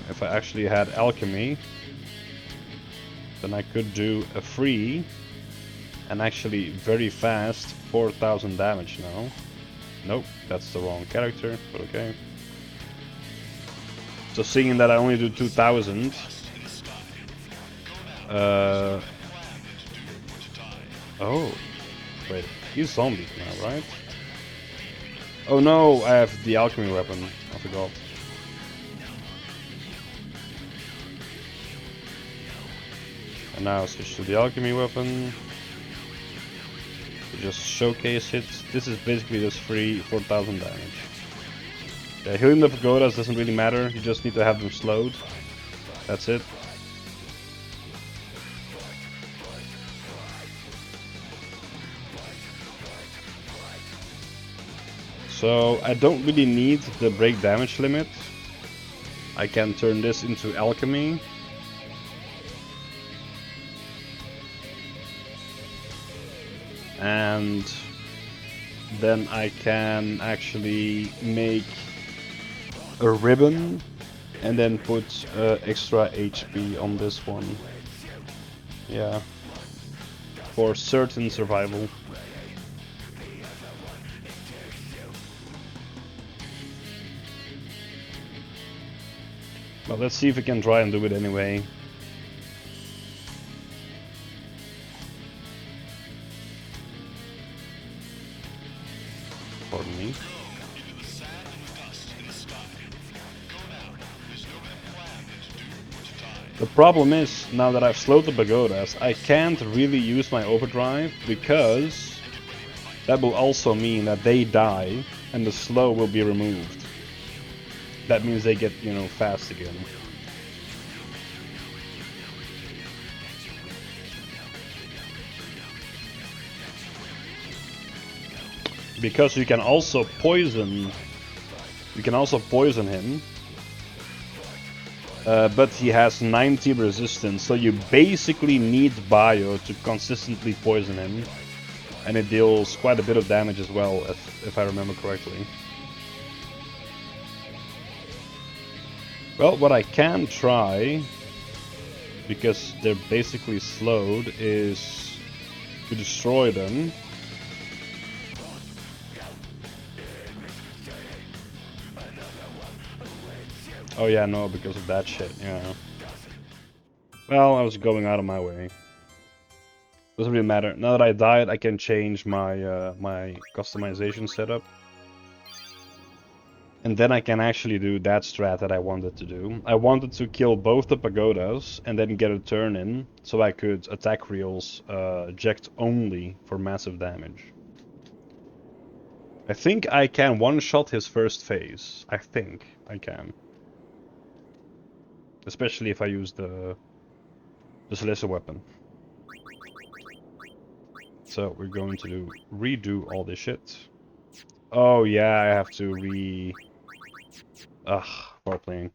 If I actually had Alchemy, then I could do a free and actually very fast 4000 damage now. Nope, that's the wrong character, but okay. So seeing that I only do 2000, oh, wait, he's zombie now, right? Oh no, I have the alchemy weapon, I forgot. And now switch to the alchemy weapon. To just showcase it. This is basically just free 4000 damage. Yeah, healing the pagodas doesn't really matter, you just need to have them slowed. That's it. So I don't really need the break damage limit. I can turn this into alchemy. And then I can actually make a ribbon and then put extra HP on this one. Yeah. For certain survival. But let's see if we can try and do it anyway. Pardon me. The problem is, now that I've slowed the pagodas, I can't really use my overdrive because that will also mean that they die and the slow will be removed. That means they get, you know, fast again. Because you can also poison him. But he has 90 resistance, so you basically need bio to consistently poison him. And it deals quite a bit of damage as well, if I remember correctly. Well, what I can try, because they're basically slowed, is to destroy them. Oh yeah, no, because of that shit, yeah. Well, I was going out of my way. Doesn't really matter. Now that I died, I can change my my customization setup. And then I can actually do that strat that I wanted to do. I wanted to kill both the pagodas and then get a turn in, so I could attack reels eject only for massive damage. I think I can one-shot his first phase. I think I can. Especially if I use the Celestial Weapon. So we're going to redo all this shit. Oh yeah, I have to Ugh, power playing.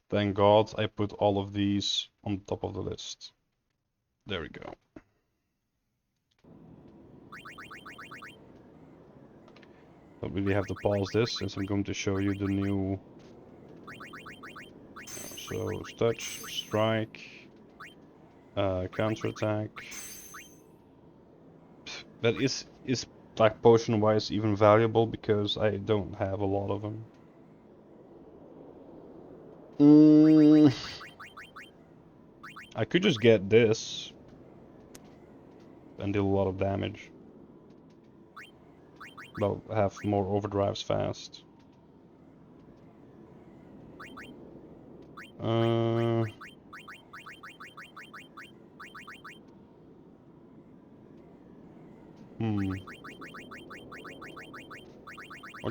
Thank God I put all of these on top of the list. There we go. Don't really have to pause this since I'm going to show you the new. So touch, strike, counterattack. That is like potion wise even valuable because I don't have a lot of them. I could just get this and deal a lot of damage. Well, have more overdrives fast. Or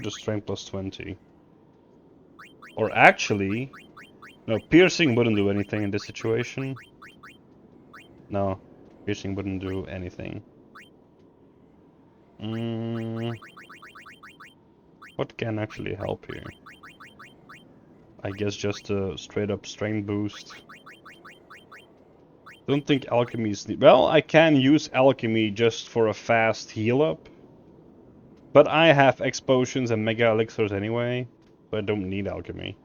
just strength plus 20. Or actually, no, piercing wouldn't do anything in this situation. No, piercing wouldn't do anything. What can actually help here? I guess just a straight up strength boost. Don't think alchemy is... Well, I can use alchemy just for a fast heal up. But I have X potions and mega elixirs anyway, so I don't need alchemy.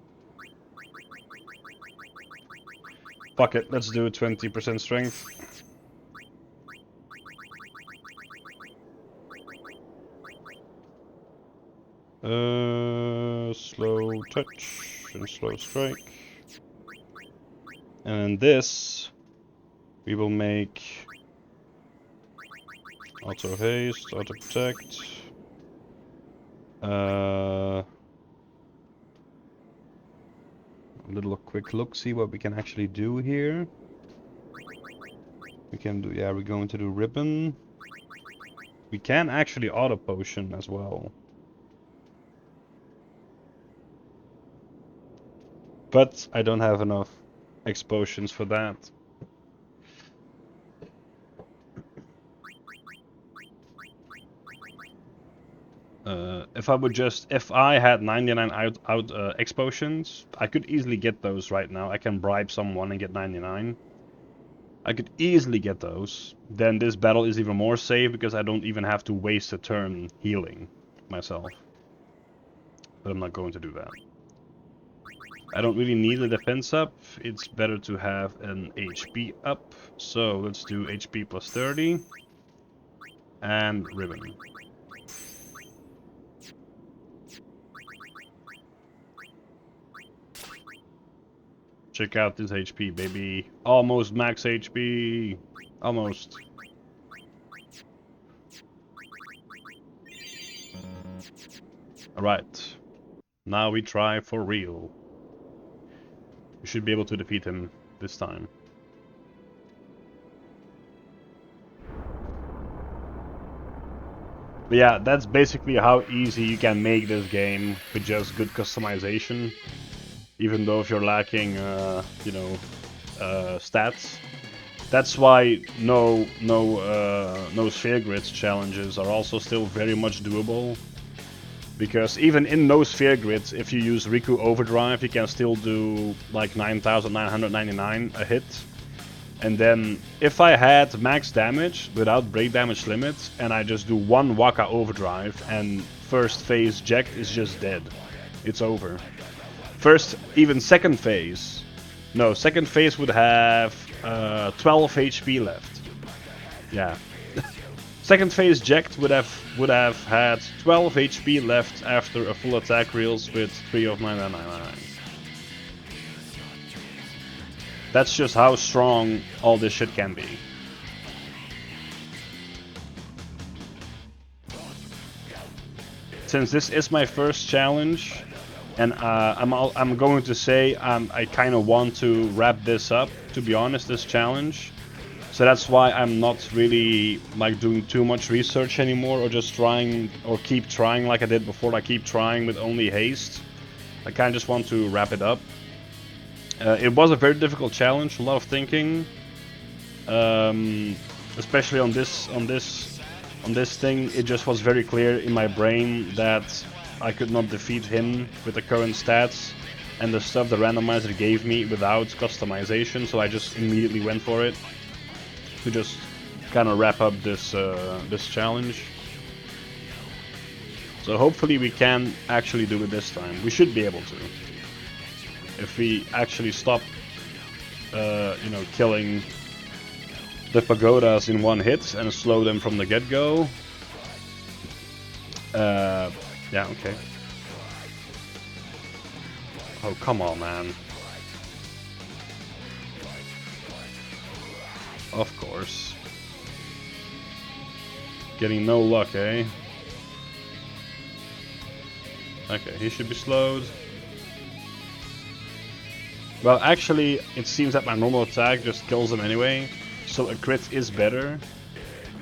Fuck it, let's do 20% strength. Slow touch and slow strike. And then this, we will make auto haste, auto protect. A little quick look, see what we can actually do here. We can do, yeah, we're going to do ribbon. We can actually auto potion as well. But I don't have enough X potions for that. If I had 99 X potions, I could easily get those right now. I can bribe someone and get 99. I could easily get those. Then this battle is even more safe because I don't even have to waste a turn healing myself. But I'm not going to do that. I don't really need a defense up. It's better to have an HP up. So let's do HP plus 30. And ribbon. Check out this HP, baby. Almost max HP. Almost. Alright. Now we try for real. We should be able to defeat him this time. But yeah, that's basically how easy you can make this game with just good customization. Even though if you're lacking, you know, stats. That's why no sphere grids challenges are also still very much doable. Because even in no sphere grids, if you use Riku Overdrive, you can still do like 9,999 a hit. And then if I had max damage without break damage limits, and I just do one Wakka Overdrive, and first phase Jack is just dead. It's over. First, even second phase. No, second phase would have 12 HP left. Yeah. Second phase Jacked would have had 12 HP left after a full attack reels with 3 of 9999. That's just how strong all this shit can be. Since this is my first challenge, and I'm going to say I kind of want to wrap this up, to be honest, this challenge. So that's why I'm not really like doing too much research anymore, or just trying, or keep trying like I did before. I keep trying with only haste. I kind of just want to wrap it up. It was a very difficult challenge, a lot of thinking, especially on this thing. It just was very clear in my brain that I could not defeat him with the current stats and the stuff the randomizer gave me without customization. So I just immediately went for it to just kind of wrap up this this challenge. So hopefully we can actually do it this time. We should be able to, if we actually stop, you know, killing the pagodas in one hit and slow them from the get-go. Yeah, okay. Oh, come on, man. Of course. Getting no luck, eh? Okay, he should be slowed. Well, actually, it seems that my normal attack just kills him anyway, so a crit is better.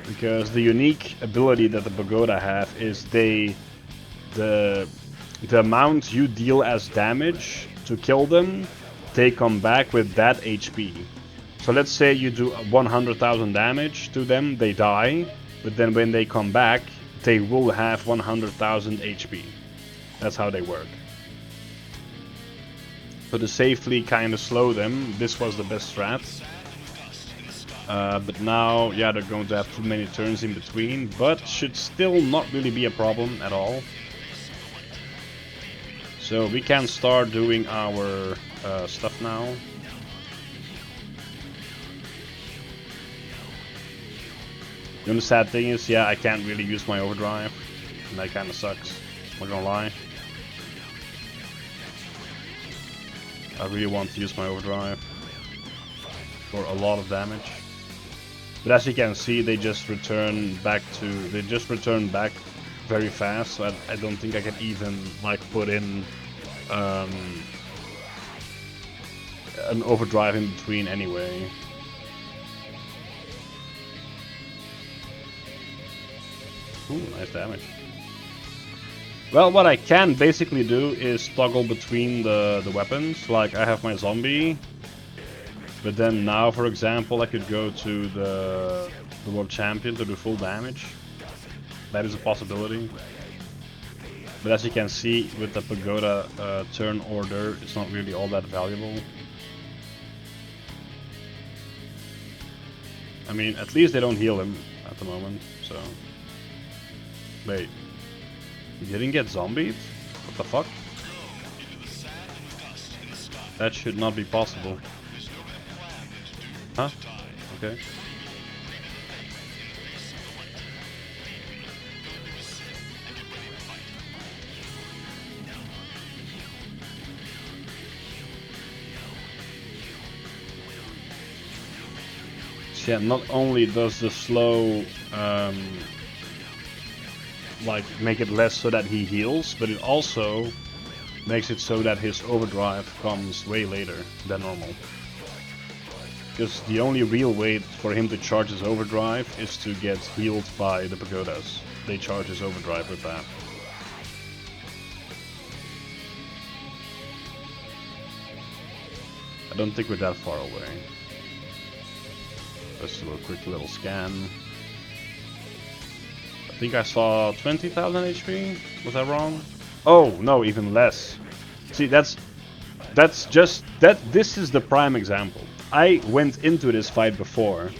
Because the unique ability that the pagoda have is the amount you deal as damage to kill them, they come back with that HP. So let's say you do 100,000 damage to them, they die, but then when they come back, they will have 100,000 HP. That's how they work. So to safely kind of slow them, this was the best strat. But now, yeah, they're going to have too many turns in between, but should still not really be a problem at all. So we can start doing our stuff now. The only sad thing is, yeah, I can't really use my overdrive, and that kind of sucks, I'm not gonna lie. I really want to use my overdrive for a lot of damage. But as you can see, they just return back very fast, so I don't think I can even like put in an overdrive in between anyway. Ooh, nice damage. Well, what I can basically do is toggle between the weapons. Like, I have my zombie, but then now, for example, I could go to the world champion to do full damage. That is a possibility. But as you can see, with the pagoda turn order, it's not really all that valuable. I mean, at least they don't heal him at the moment, so... Wait. He didn't get zombied? What the fuck? That should not be possible. Huh? Okay. So yeah, not only does the slow like make it less so that he heals, but it also makes it so that his overdrive comes way later than normal. Because the only real way for him to charge his overdrive is to get healed by the pagodas. They charge his overdrive with that. I don't think we're that far away. Let's do a quick little scan. I think I saw 20,000 HP. Was I wrong? Oh no, even less. See, this is the prime example. I went into this fight before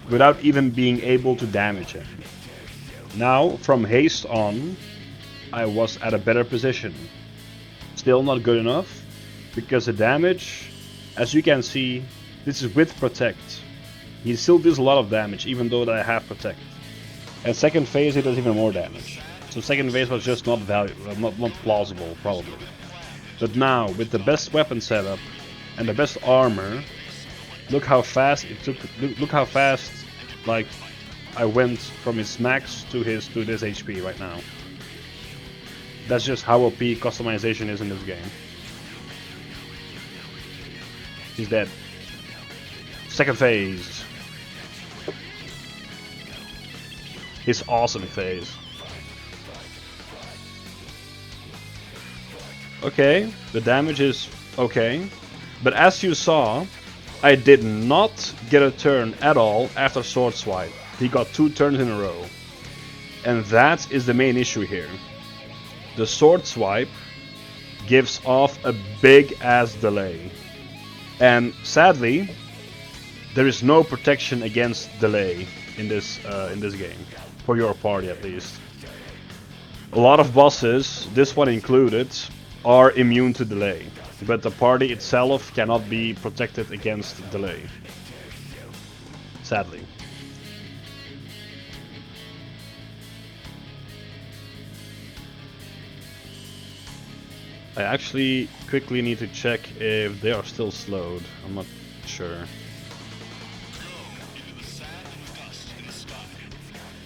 without even being able to damage him. Now, from haste on, I was at a better position. Still not good enough, because the damage, as you can see, this is with protect. He still does a lot of damage, even though I have protect. And second phase he does even more damage. So second phase was just not not plausible, probably. But now, with the best weapon setup and the best armor, look how fast it took. Look how fast, like, I went from his max to this HP right now. That's just how OP customization is in this game. He's dead. Second phase. His awesome phase. Okay, the damage is okay. But as you saw, I did not get a turn at all after Sword Swipe. He got 2 turns in a row. And that is the main issue here. The Sword Swipe gives off a big ass delay. And sadly, there is no protection against delay in this game. For your party at least. A lot of bosses, this one included, are immune to delay. But the party itself cannot be protected against delay. Sadly. I actually quickly need to check if they are still slowed. I'm not sure.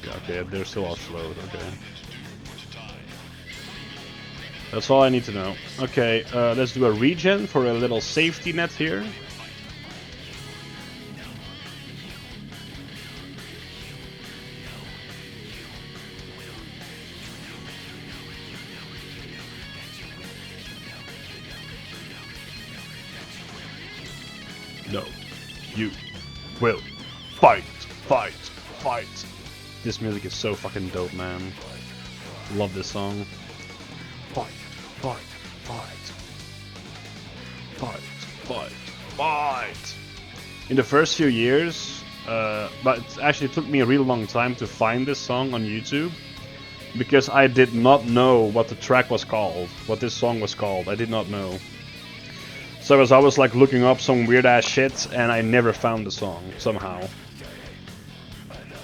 Yeah, okay, they're still all slowed, okay. That's all I need to know. Okay, let's do a regen for a little safety net here. No, you will fight, fight, fight. This music is so fucking dope, man. Love this song. Fight, fight, fight. Fight, fight, fight. In the first few years, but it actually took me a really long time to find this song on YouTube. Because I did not know what the track was called, what this song was called. I did not know. So I was like looking up some weird ass shit and I never found the song, somehow.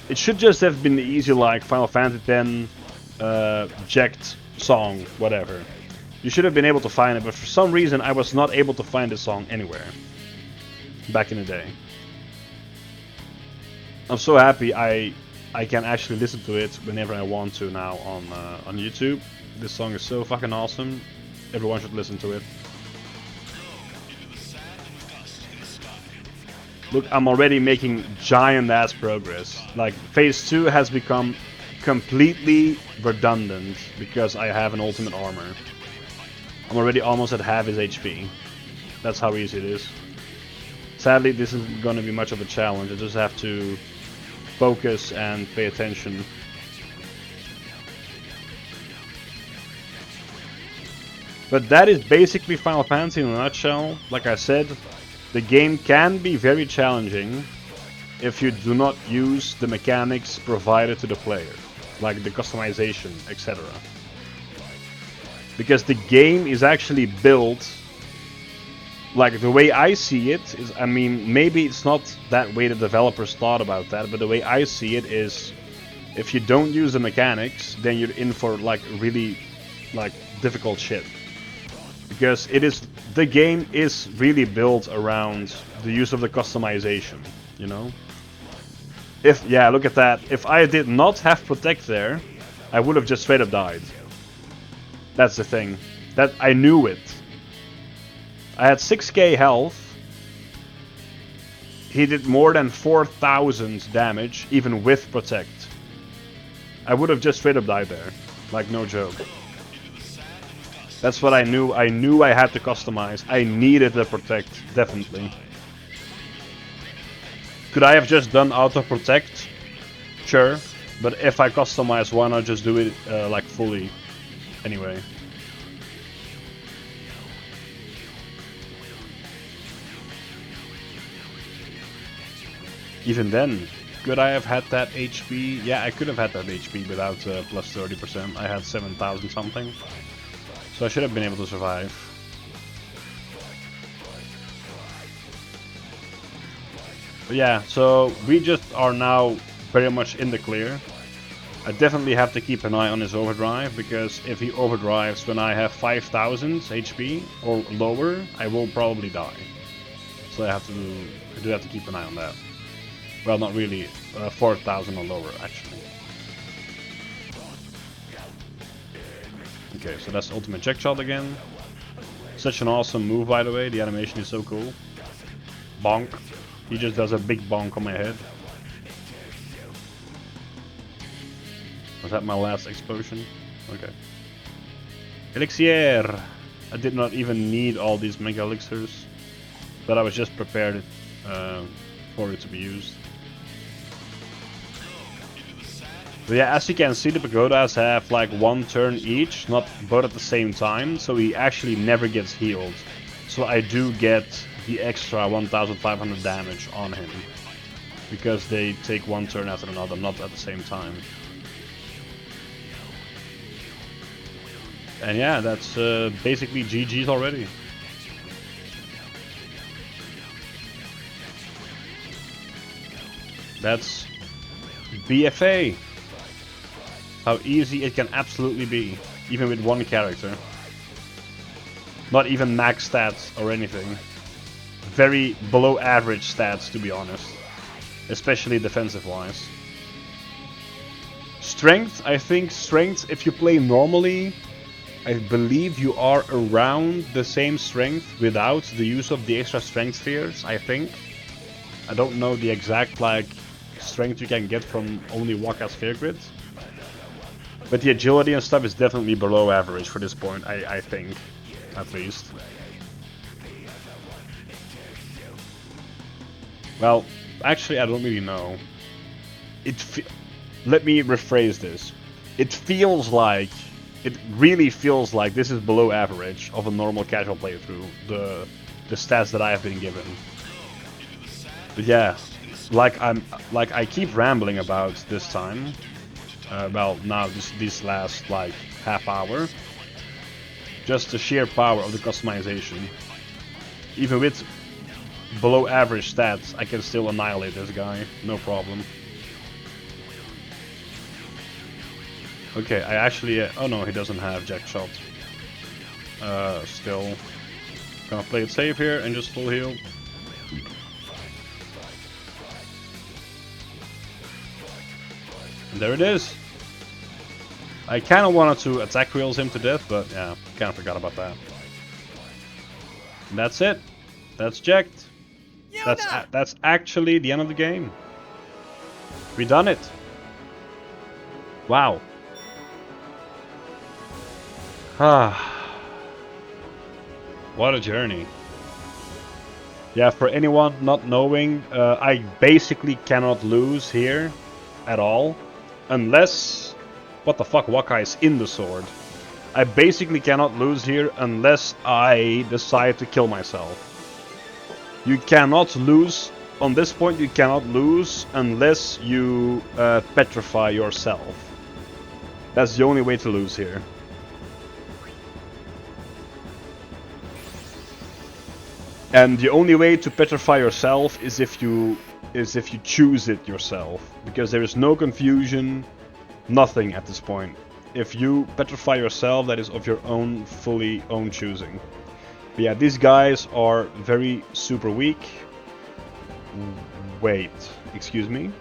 It should just have been easy like Final Fantasy X, Jacked song, whatever. You should have been able to find it, but for some reason I was not able to find this song anywhere. Back in the day. I'm so happy I can actually listen to it whenever I want to now on YouTube. This song is so fucking awesome. Everyone should listen to it. Look, I'm already making giant ass progress. Like, phase 2 has become completely redundant because I have an ultimate armor. I'm already almost at half his HP. That's how easy it is. Sadly, this isn't gonna be much of a challenge. I just have to focus and pay attention. But that is basically Final Fantasy in a nutshell. Like I said, the game can be very challenging if you do not use the mechanics provided to the player, like the customization, etc. Because the game is actually built, like the way I see it is, I mean, maybe it's not that way the developers thought about that, but the way I see it is, if you don't use the mechanics, then you're in for like really like difficult shit. Because the game is really built around the use of the customization, you know? Yeah, look at that. If I did not have Protect there, I would have just straight up died. That's the thing. That I knew it. I had 6k health. He did more than 4,000 damage, even with Protect. I would have just straight up died there. Like, no joke. That's what I knew. I knew I had to customize. I needed the Protect, definitely. Could I have just done auto Protect? Sure. But if I customize, why not just do it like fully? Anyway. Even then, could I have had that HP? Yeah, I could have had that HP without plus 30%. I had 7,000 something. So I should have been able to survive. But yeah, so we just are now very much in the clear. I definitely have to keep an eye on his overdrive, because if he overdrives when I have 5000 HP or lower, I will probably die. So I do have to keep an eye on that. Well, not really, 4000 or lower actually. Okay, so that's ultimate check shot again. Such an awesome move, by the way. The animation is so cool. Bonk. He just does a big bonk on my head. Was that my last explosion? Okay. Elixir! I did not even need all these mega elixirs, but I was just prepared for it to be used. But yeah, as you can see, the pagodas have like one turn each, not both at the same time, so he actually never gets healed. So I do get the extra 1500 damage on him, because they take one turn after another, not at the same time. And yeah, that's basically GG's already. That's BFA. How easy it can absolutely be, even with one character. Not even max stats or anything. Very below average stats, to be honest. Especially defensive wise. Strength, I think strength, if you play normally, I believe you are around the same strength without the use of the extra strength spheres, I think. I don't know the exact like strength you can get from only Wakka sphere grid. But the agility and stuff is definitely below average for this point, I think. At least. Well, actually I don't really know. Let me rephrase this. It really feels like this is below average of a normal casual playthrough, the stats that I have been given. But yeah, like I keep rambling about this time. Well, now this last like half hour. Just the sheer power of the customization. Even with below average stats, I can still annihilate this guy, no problem. Okay, I actually... oh no, he doesn't have Jack Shot. Still. Gonna play it safe here and just full heal. And there it is! I kinda wanted to attack wheels him to death, but yeah, kinda forgot about that. And that's it. That's jacked. That's actually the end of the game. We done it. Wow. What a journey. Yeah, for anyone not knowing, I basically cannot lose here at all. Unless... what the fuck, Wakka is in the sword. I basically cannot lose here unless I decide to kill myself. You cannot lose, on this point you cannot lose unless you petrify yourself. That's the only way to lose here. And the only way to petrify yourself is if you choose it yourself, because there is no confusion, nothing at this point. If you petrify yourself, that is of your own fully own choosing. But yeah, these guys are very super weak. Wait, excuse me?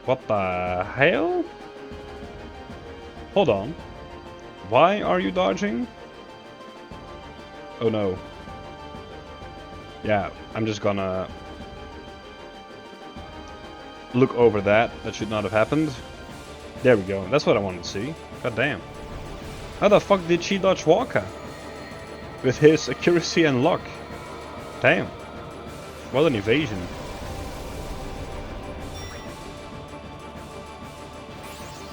What the hell? Hold on. Why are you dodging? Oh no. Yeah, I'm just gonna look over that. That should not have happened. There we go. That's what I wanted to see. God damn. How the fuck did she dodge Wakka? With his accuracy and luck. Damn. What an evasion.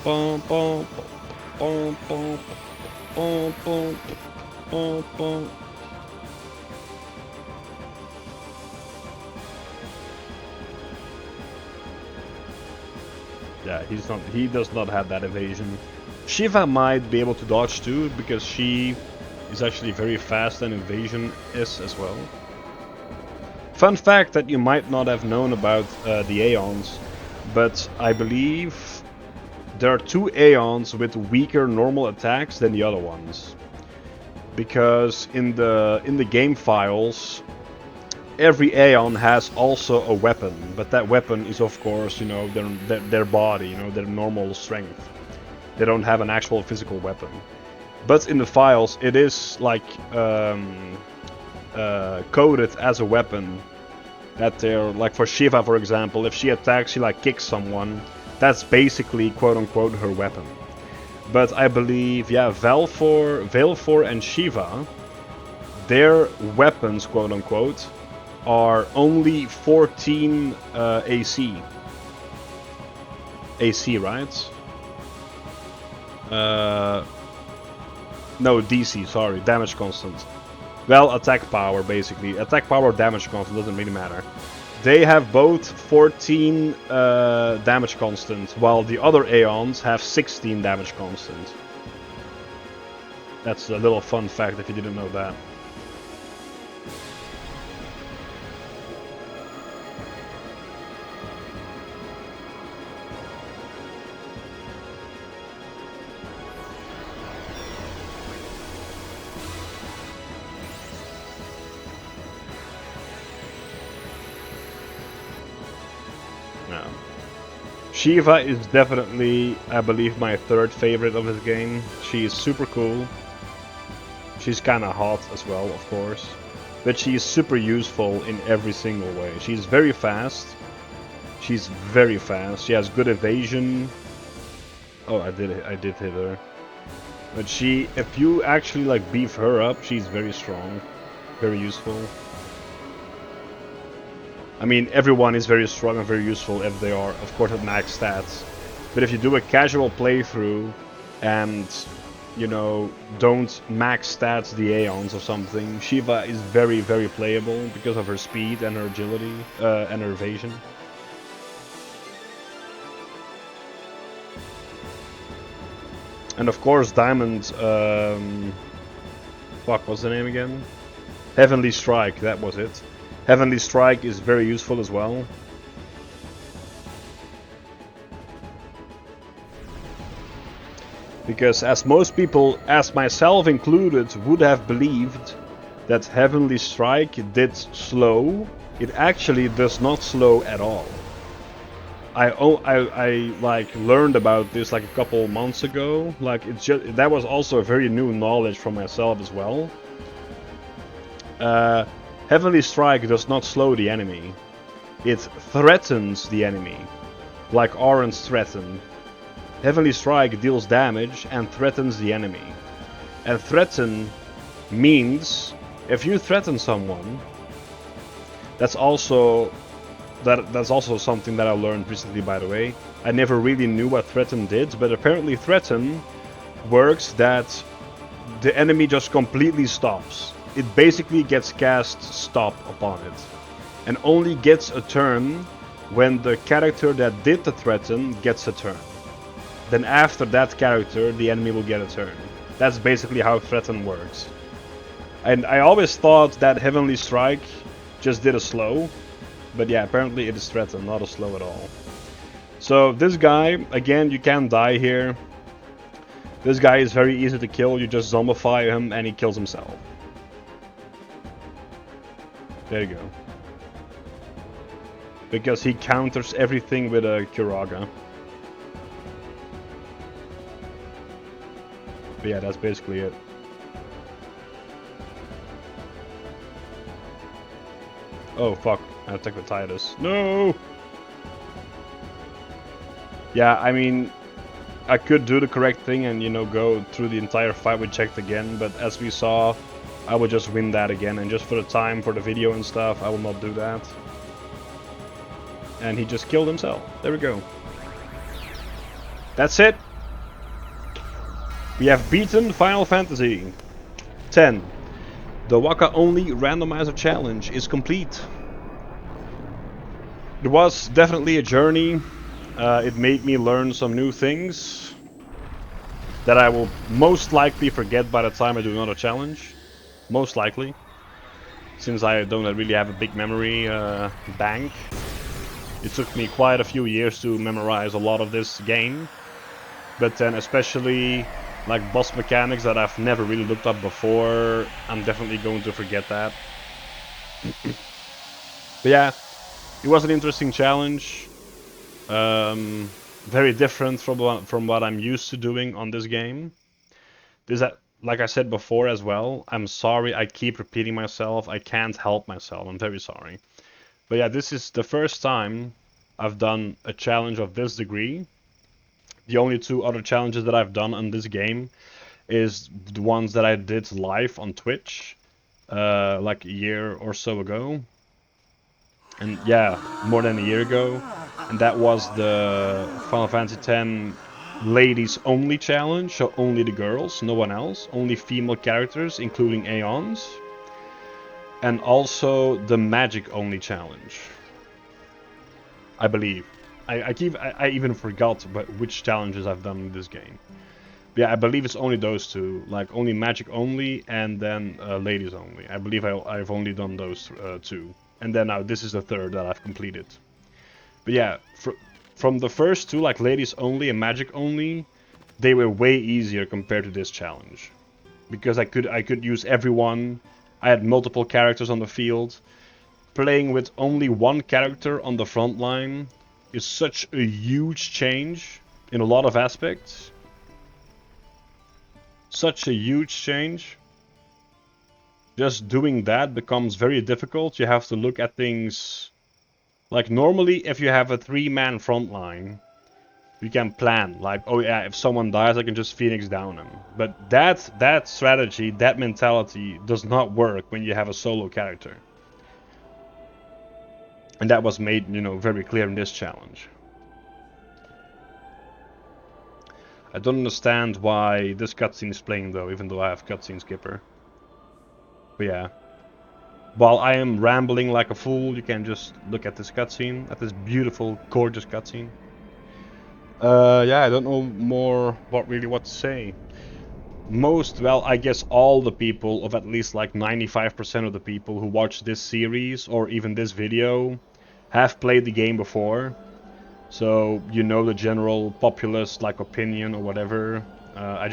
Bum, bum, bum, bum, bum, bum, bum, bum. Yeah, he does not have that evasion. Shiva might be able to dodge too, because she is actually very fast and evasion is as well. Fun fact that you might not have known about the Aeons, but I believe there are 2 Aeons with weaker normal attacks than the other ones. Because in the game files, every Aeon has also a weapon, but that weapon is of course, you know, their body, you know, their normal strength. They don't have an actual physical weapon. But in the files, it is like coded as a weapon. That they're like for Shiva, for example, if she attacks, she like kicks someone. That's basically quote unquote her weapon. But I believe, yeah, Veilfor and Shiva, their weapons, quote unquote, are only 14 AC. AC, right? No, DC, sorry, damage constant. Well, attack power, basically. Attack power or damage constant, doesn't really matter. They have both 14 damage constant, while the other Aeons have 16 damage constant. That's a little fun fact if you didn't know that. Shiva is definitely, I believe, my 3rd favorite of this game. She is super cool. She's kinda hot as well, of course. But she is super useful in every single way. She's very fast. She's very fast. She has good evasion. Oh, I did hit her. But she, if you actually like beef her up, she's very strong. Very useful. I mean, everyone is very strong and very useful if they are, of course, at max stats. But if you do a casual playthrough and, you know, don't max stats the Aeons or something, Shiva is very, very playable because of her speed and her agility and her evasion. And of course, Diamond, fuck, what's the name again? Heavenly Strike, that was it. Heavenly Strike is very useful as well. Because as most people, as myself included, would have believed that Heavenly Strike did slow, it actually does not slow at all. I like learned about this like a couple months ago. Like it's just, that was also a very new knowledge for myself as well. Heavenly Strike does not slow the enemy. It threatens the enemy, like Orange threaten. Heavenly Strike deals damage and threatens the enemy. And threaten means if you threaten someone, that's also something that I learned recently, by the way. I never really knew what threaten did, but apparently threaten works that the enemy just completely stops. It basically gets cast stop upon it, and only gets a turn when the character that did the threaten gets a turn. Then after that character, the enemy will get a turn. That's basically how threaten works. And I always thought that Heavenly Strike just did a slow, but yeah, apparently it is threaten, not a slow at all. So this guy, again, you can die here. This guy is very easy to kill, you just zombify him and he kills himself. There you go. Because he counters everything with a Kuraga. But yeah, that's basically it. Oh fuck, I attacked the Titus. No! Yeah, I mean, I could do the correct thing and, you know, go through the entire fight with checked again, but as we saw, I would just win that again, and just for the time, for the video and stuff, I will not do that. And he just killed himself. There we go. That's it! We have beaten Final Fantasy X. The Wakka only randomizer challenge is complete. It was definitely a journey. It made me learn some new things that I will most likely forget by the time I do another challenge. Most likely. Since I don't really have a big memory bank. It took me quite a few years to memorize a lot of this game. But then especially like boss mechanics that I've never really looked up before, I'm definitely going to forget that. But yeah, it was an interesting challenge. Very different from what I'm used to doing on this game. Like I said before as well, I'm sorry I keep repeating myself. I can't help myself. I'm very sorry. But yeah, this is the first time I've done a challenge of this degree. The only two other challenges that I've done on this game is the ones that I did live on Twitch, like a year or so ago. And yeah, more than a year ago. And that was the Final Fantasy X ladies only challenge, so only the girls, no one else, only female characters, including Aeons. And also the magic only challenge, I believe. I even forgot which challenges I've done in this game. Yeah, I believe it's only those two, like only magic only and then ladies only. I believe I've only done those two. And then now this is the third that I've completed. But yeah, from the first two, like ladies only and magic only, they were way easier compared to this challenge. Because I could use everyone. I had multiple characters on the field. Playing with only one character on the front line is such a huge change in a lot of aspects. Such a huge change. Just doing that becomes very difficult. You have to look at things like normally if you have a 3-man front line, you can plan like, oh yeah, if someone dies I can just Phoenix down him. But that strategy, that mentality does not work when you have a solo character. And that was made, very clear in this challenge. I don't understand why this cutscene is playing though, even though I have cutscene skipper. But yeah. While I am rambling like a fool, you can just look at this cutscene, at this beautiful, gorgeous cutscene. Yeah, I don't know more what to say. Well, I guess all the people, of at least like 95% of the people who watch this series or even this video, have played the game before. So you know the general populist like opinion or whatever. I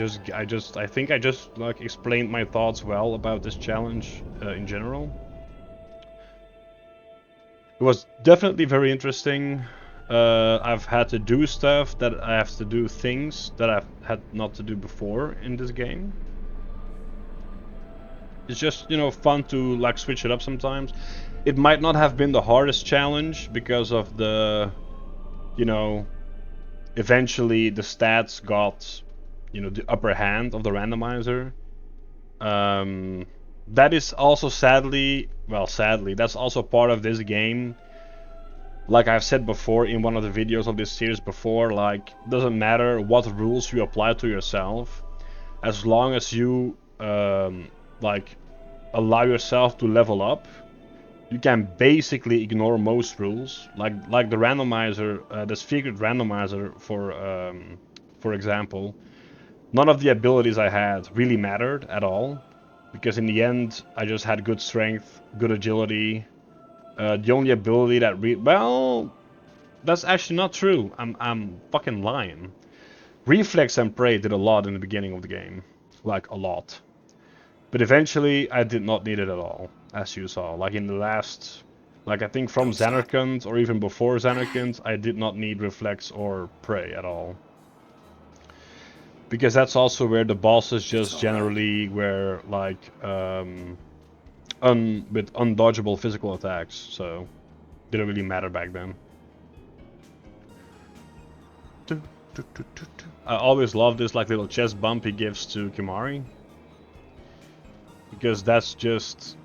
think I just like explained my thoughts well about this challenge in general. It was definitely very interesting. I've had to do stuff that I have to do things that I've had not to do before in this game. It's just, fun to like switch it up sometimes. It might not have been the hardest challenge because of eventually the stats got, the upper hand of the randomizer. That is also sadly, that's also part of this game. Like I've said before in one of the videos of this series before, like, doesn't matter what rules you apply to yourself, as long as you like allow yourself to level up, you can basically ignore most rules. Like the randomizer, the secret randomizer, for example. None of the abilities I had really mattered at all, because in the end I just had good strength, good agility. The only ability that that's actually not true. I'm fucking lying. Reflex and Prey did a lot in the beginning of the game, like a lot. But eventually I did not need it at all, as you saw. Like in the last, like I think from Xanarkand or even before Xanarkand, I did not need Reflex or Prey at all. Because that's also where the bosses just generally were like with undodgeable physical attacks, so didn't really matter back then. I always love this like little chest bump he gives to Kimahri, because that's just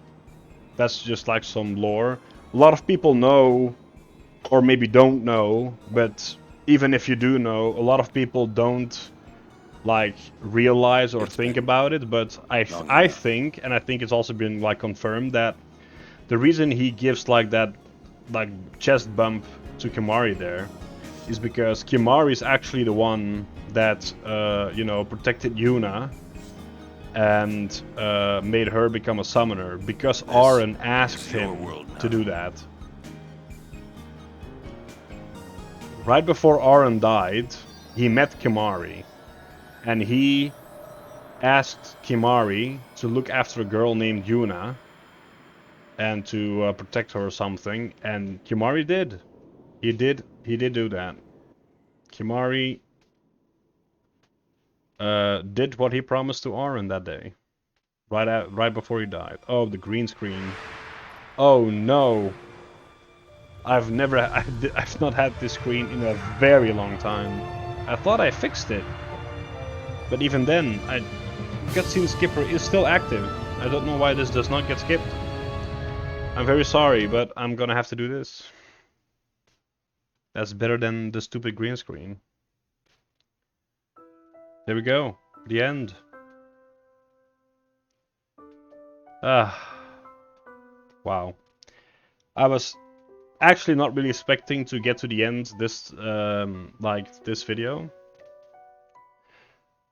like some lore. A lot of people know, or maybe don't know, but even if you do know, a lot of people don't like realize or think about it. But I think, and I think it's also been like confirmed, that the reason he gives like that like chest bump to Kimahri there is because Kimahri is actually the one that protected Yuna and made her become a summoner, because Auron asked him to do that. Right before Auron died, he met Kimahri, and he asked Kimari to look after a girl named Yuna and to protect her or something, and Kimari did. He did do that. Kimari did what he promised to Aaron that day, right before he died. Oh, the green screen. Oh no. I've not had this screen in a very long time. I thought I fixed it, but even then, cutscene skipper is still active. I don't know why this does not get skipped. I'm very sorry, but I'm gonna have to do this. That's better than the stupid green screen. There we go. The end. Ah, wow. I was actually not really expecting to get to the end this video.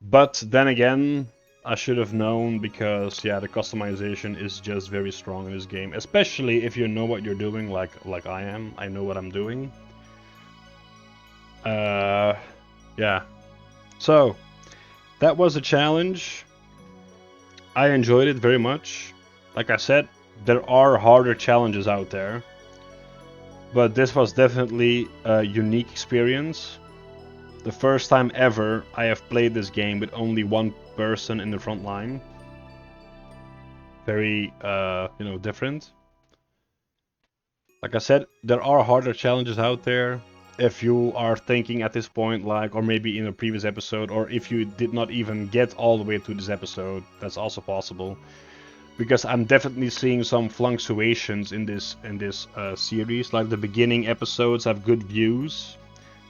But then again, I should have known because yeah, the customization is just very strong in this game, especially if you know what you're doing, like I am. I know what I'm doing. Yeah. So that was a challenge. I enjoyed it very much. Like I said, there are harder challenges out there, but this was definitely a unique experience. The first time ever I have played this game with only one person in the front line. Very, different. Like I said, there are harder challenges out there. If you are thinking at this point, or maybe in a previous episode, or if you did not even get all the way to this episode, that's also possible. Because I'm definitely seeing some fluctuations in this series. Like the beginning episodes have good views,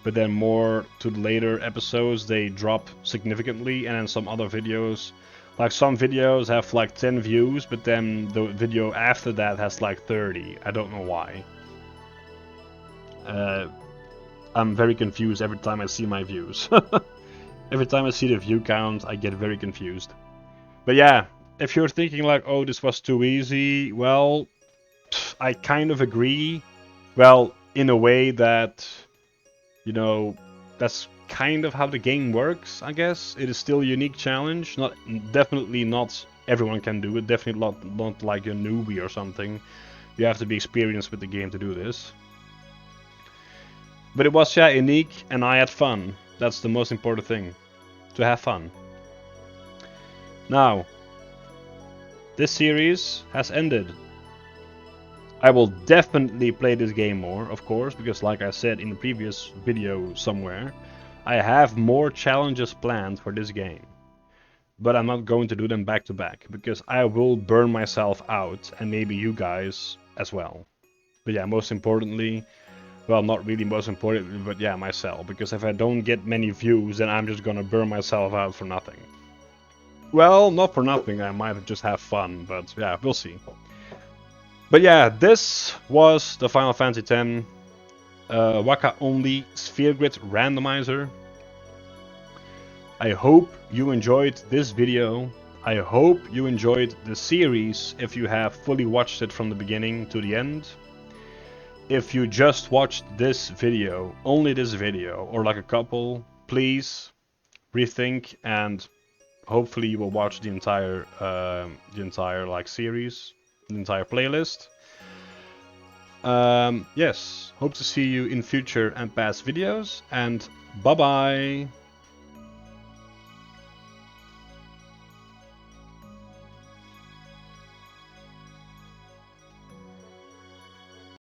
but then more to the later episodes they drop significantly, and then some other videos, like some videos have like 10 views, but then the video after that has like 30. I don't know why. I'm very confused every time I see my views. Every time I see the view count, I get very confused. But yeah, if you're thinking like, oh, this was too easy, well, I kind of agree. Well, in a way that, that's kind of how the game works, I guess. It is still a unique challenge. Definitely not everyone can do it. Definitely not like a newbie or something. You have to be experienced with the game to do this. But it was, yeah, unique, and I had fun. That's the most important thing. To have fun. Now, this series has ended. I will definitely play this game more, of course, because like I said in the previous video somewhere, I have more challenges planned for this game. But I'm not going to do them back to back, because I will burn myself out, and maybe you guys as well. But yeah, most importantly, well, not really most importantly, but yeah, myself, because if I don't get many views, then I'm just gonna burn myself out for nothing. Well, not for nothing, I might just have fun, but yeah, we'll see. But yeah, this was the Final Fantasy X Wakka only Sphere Grid Randomizer. I hope you enjoyed this video. I hope you enjoyed the series if you have fully watched it from the beginning to the end. If you just watched this video, only this video, or like a couple, please rethink and hopefully you will watch the entire series, the entire playlist. Yes, hope to see you in future and past videos, and bye bye!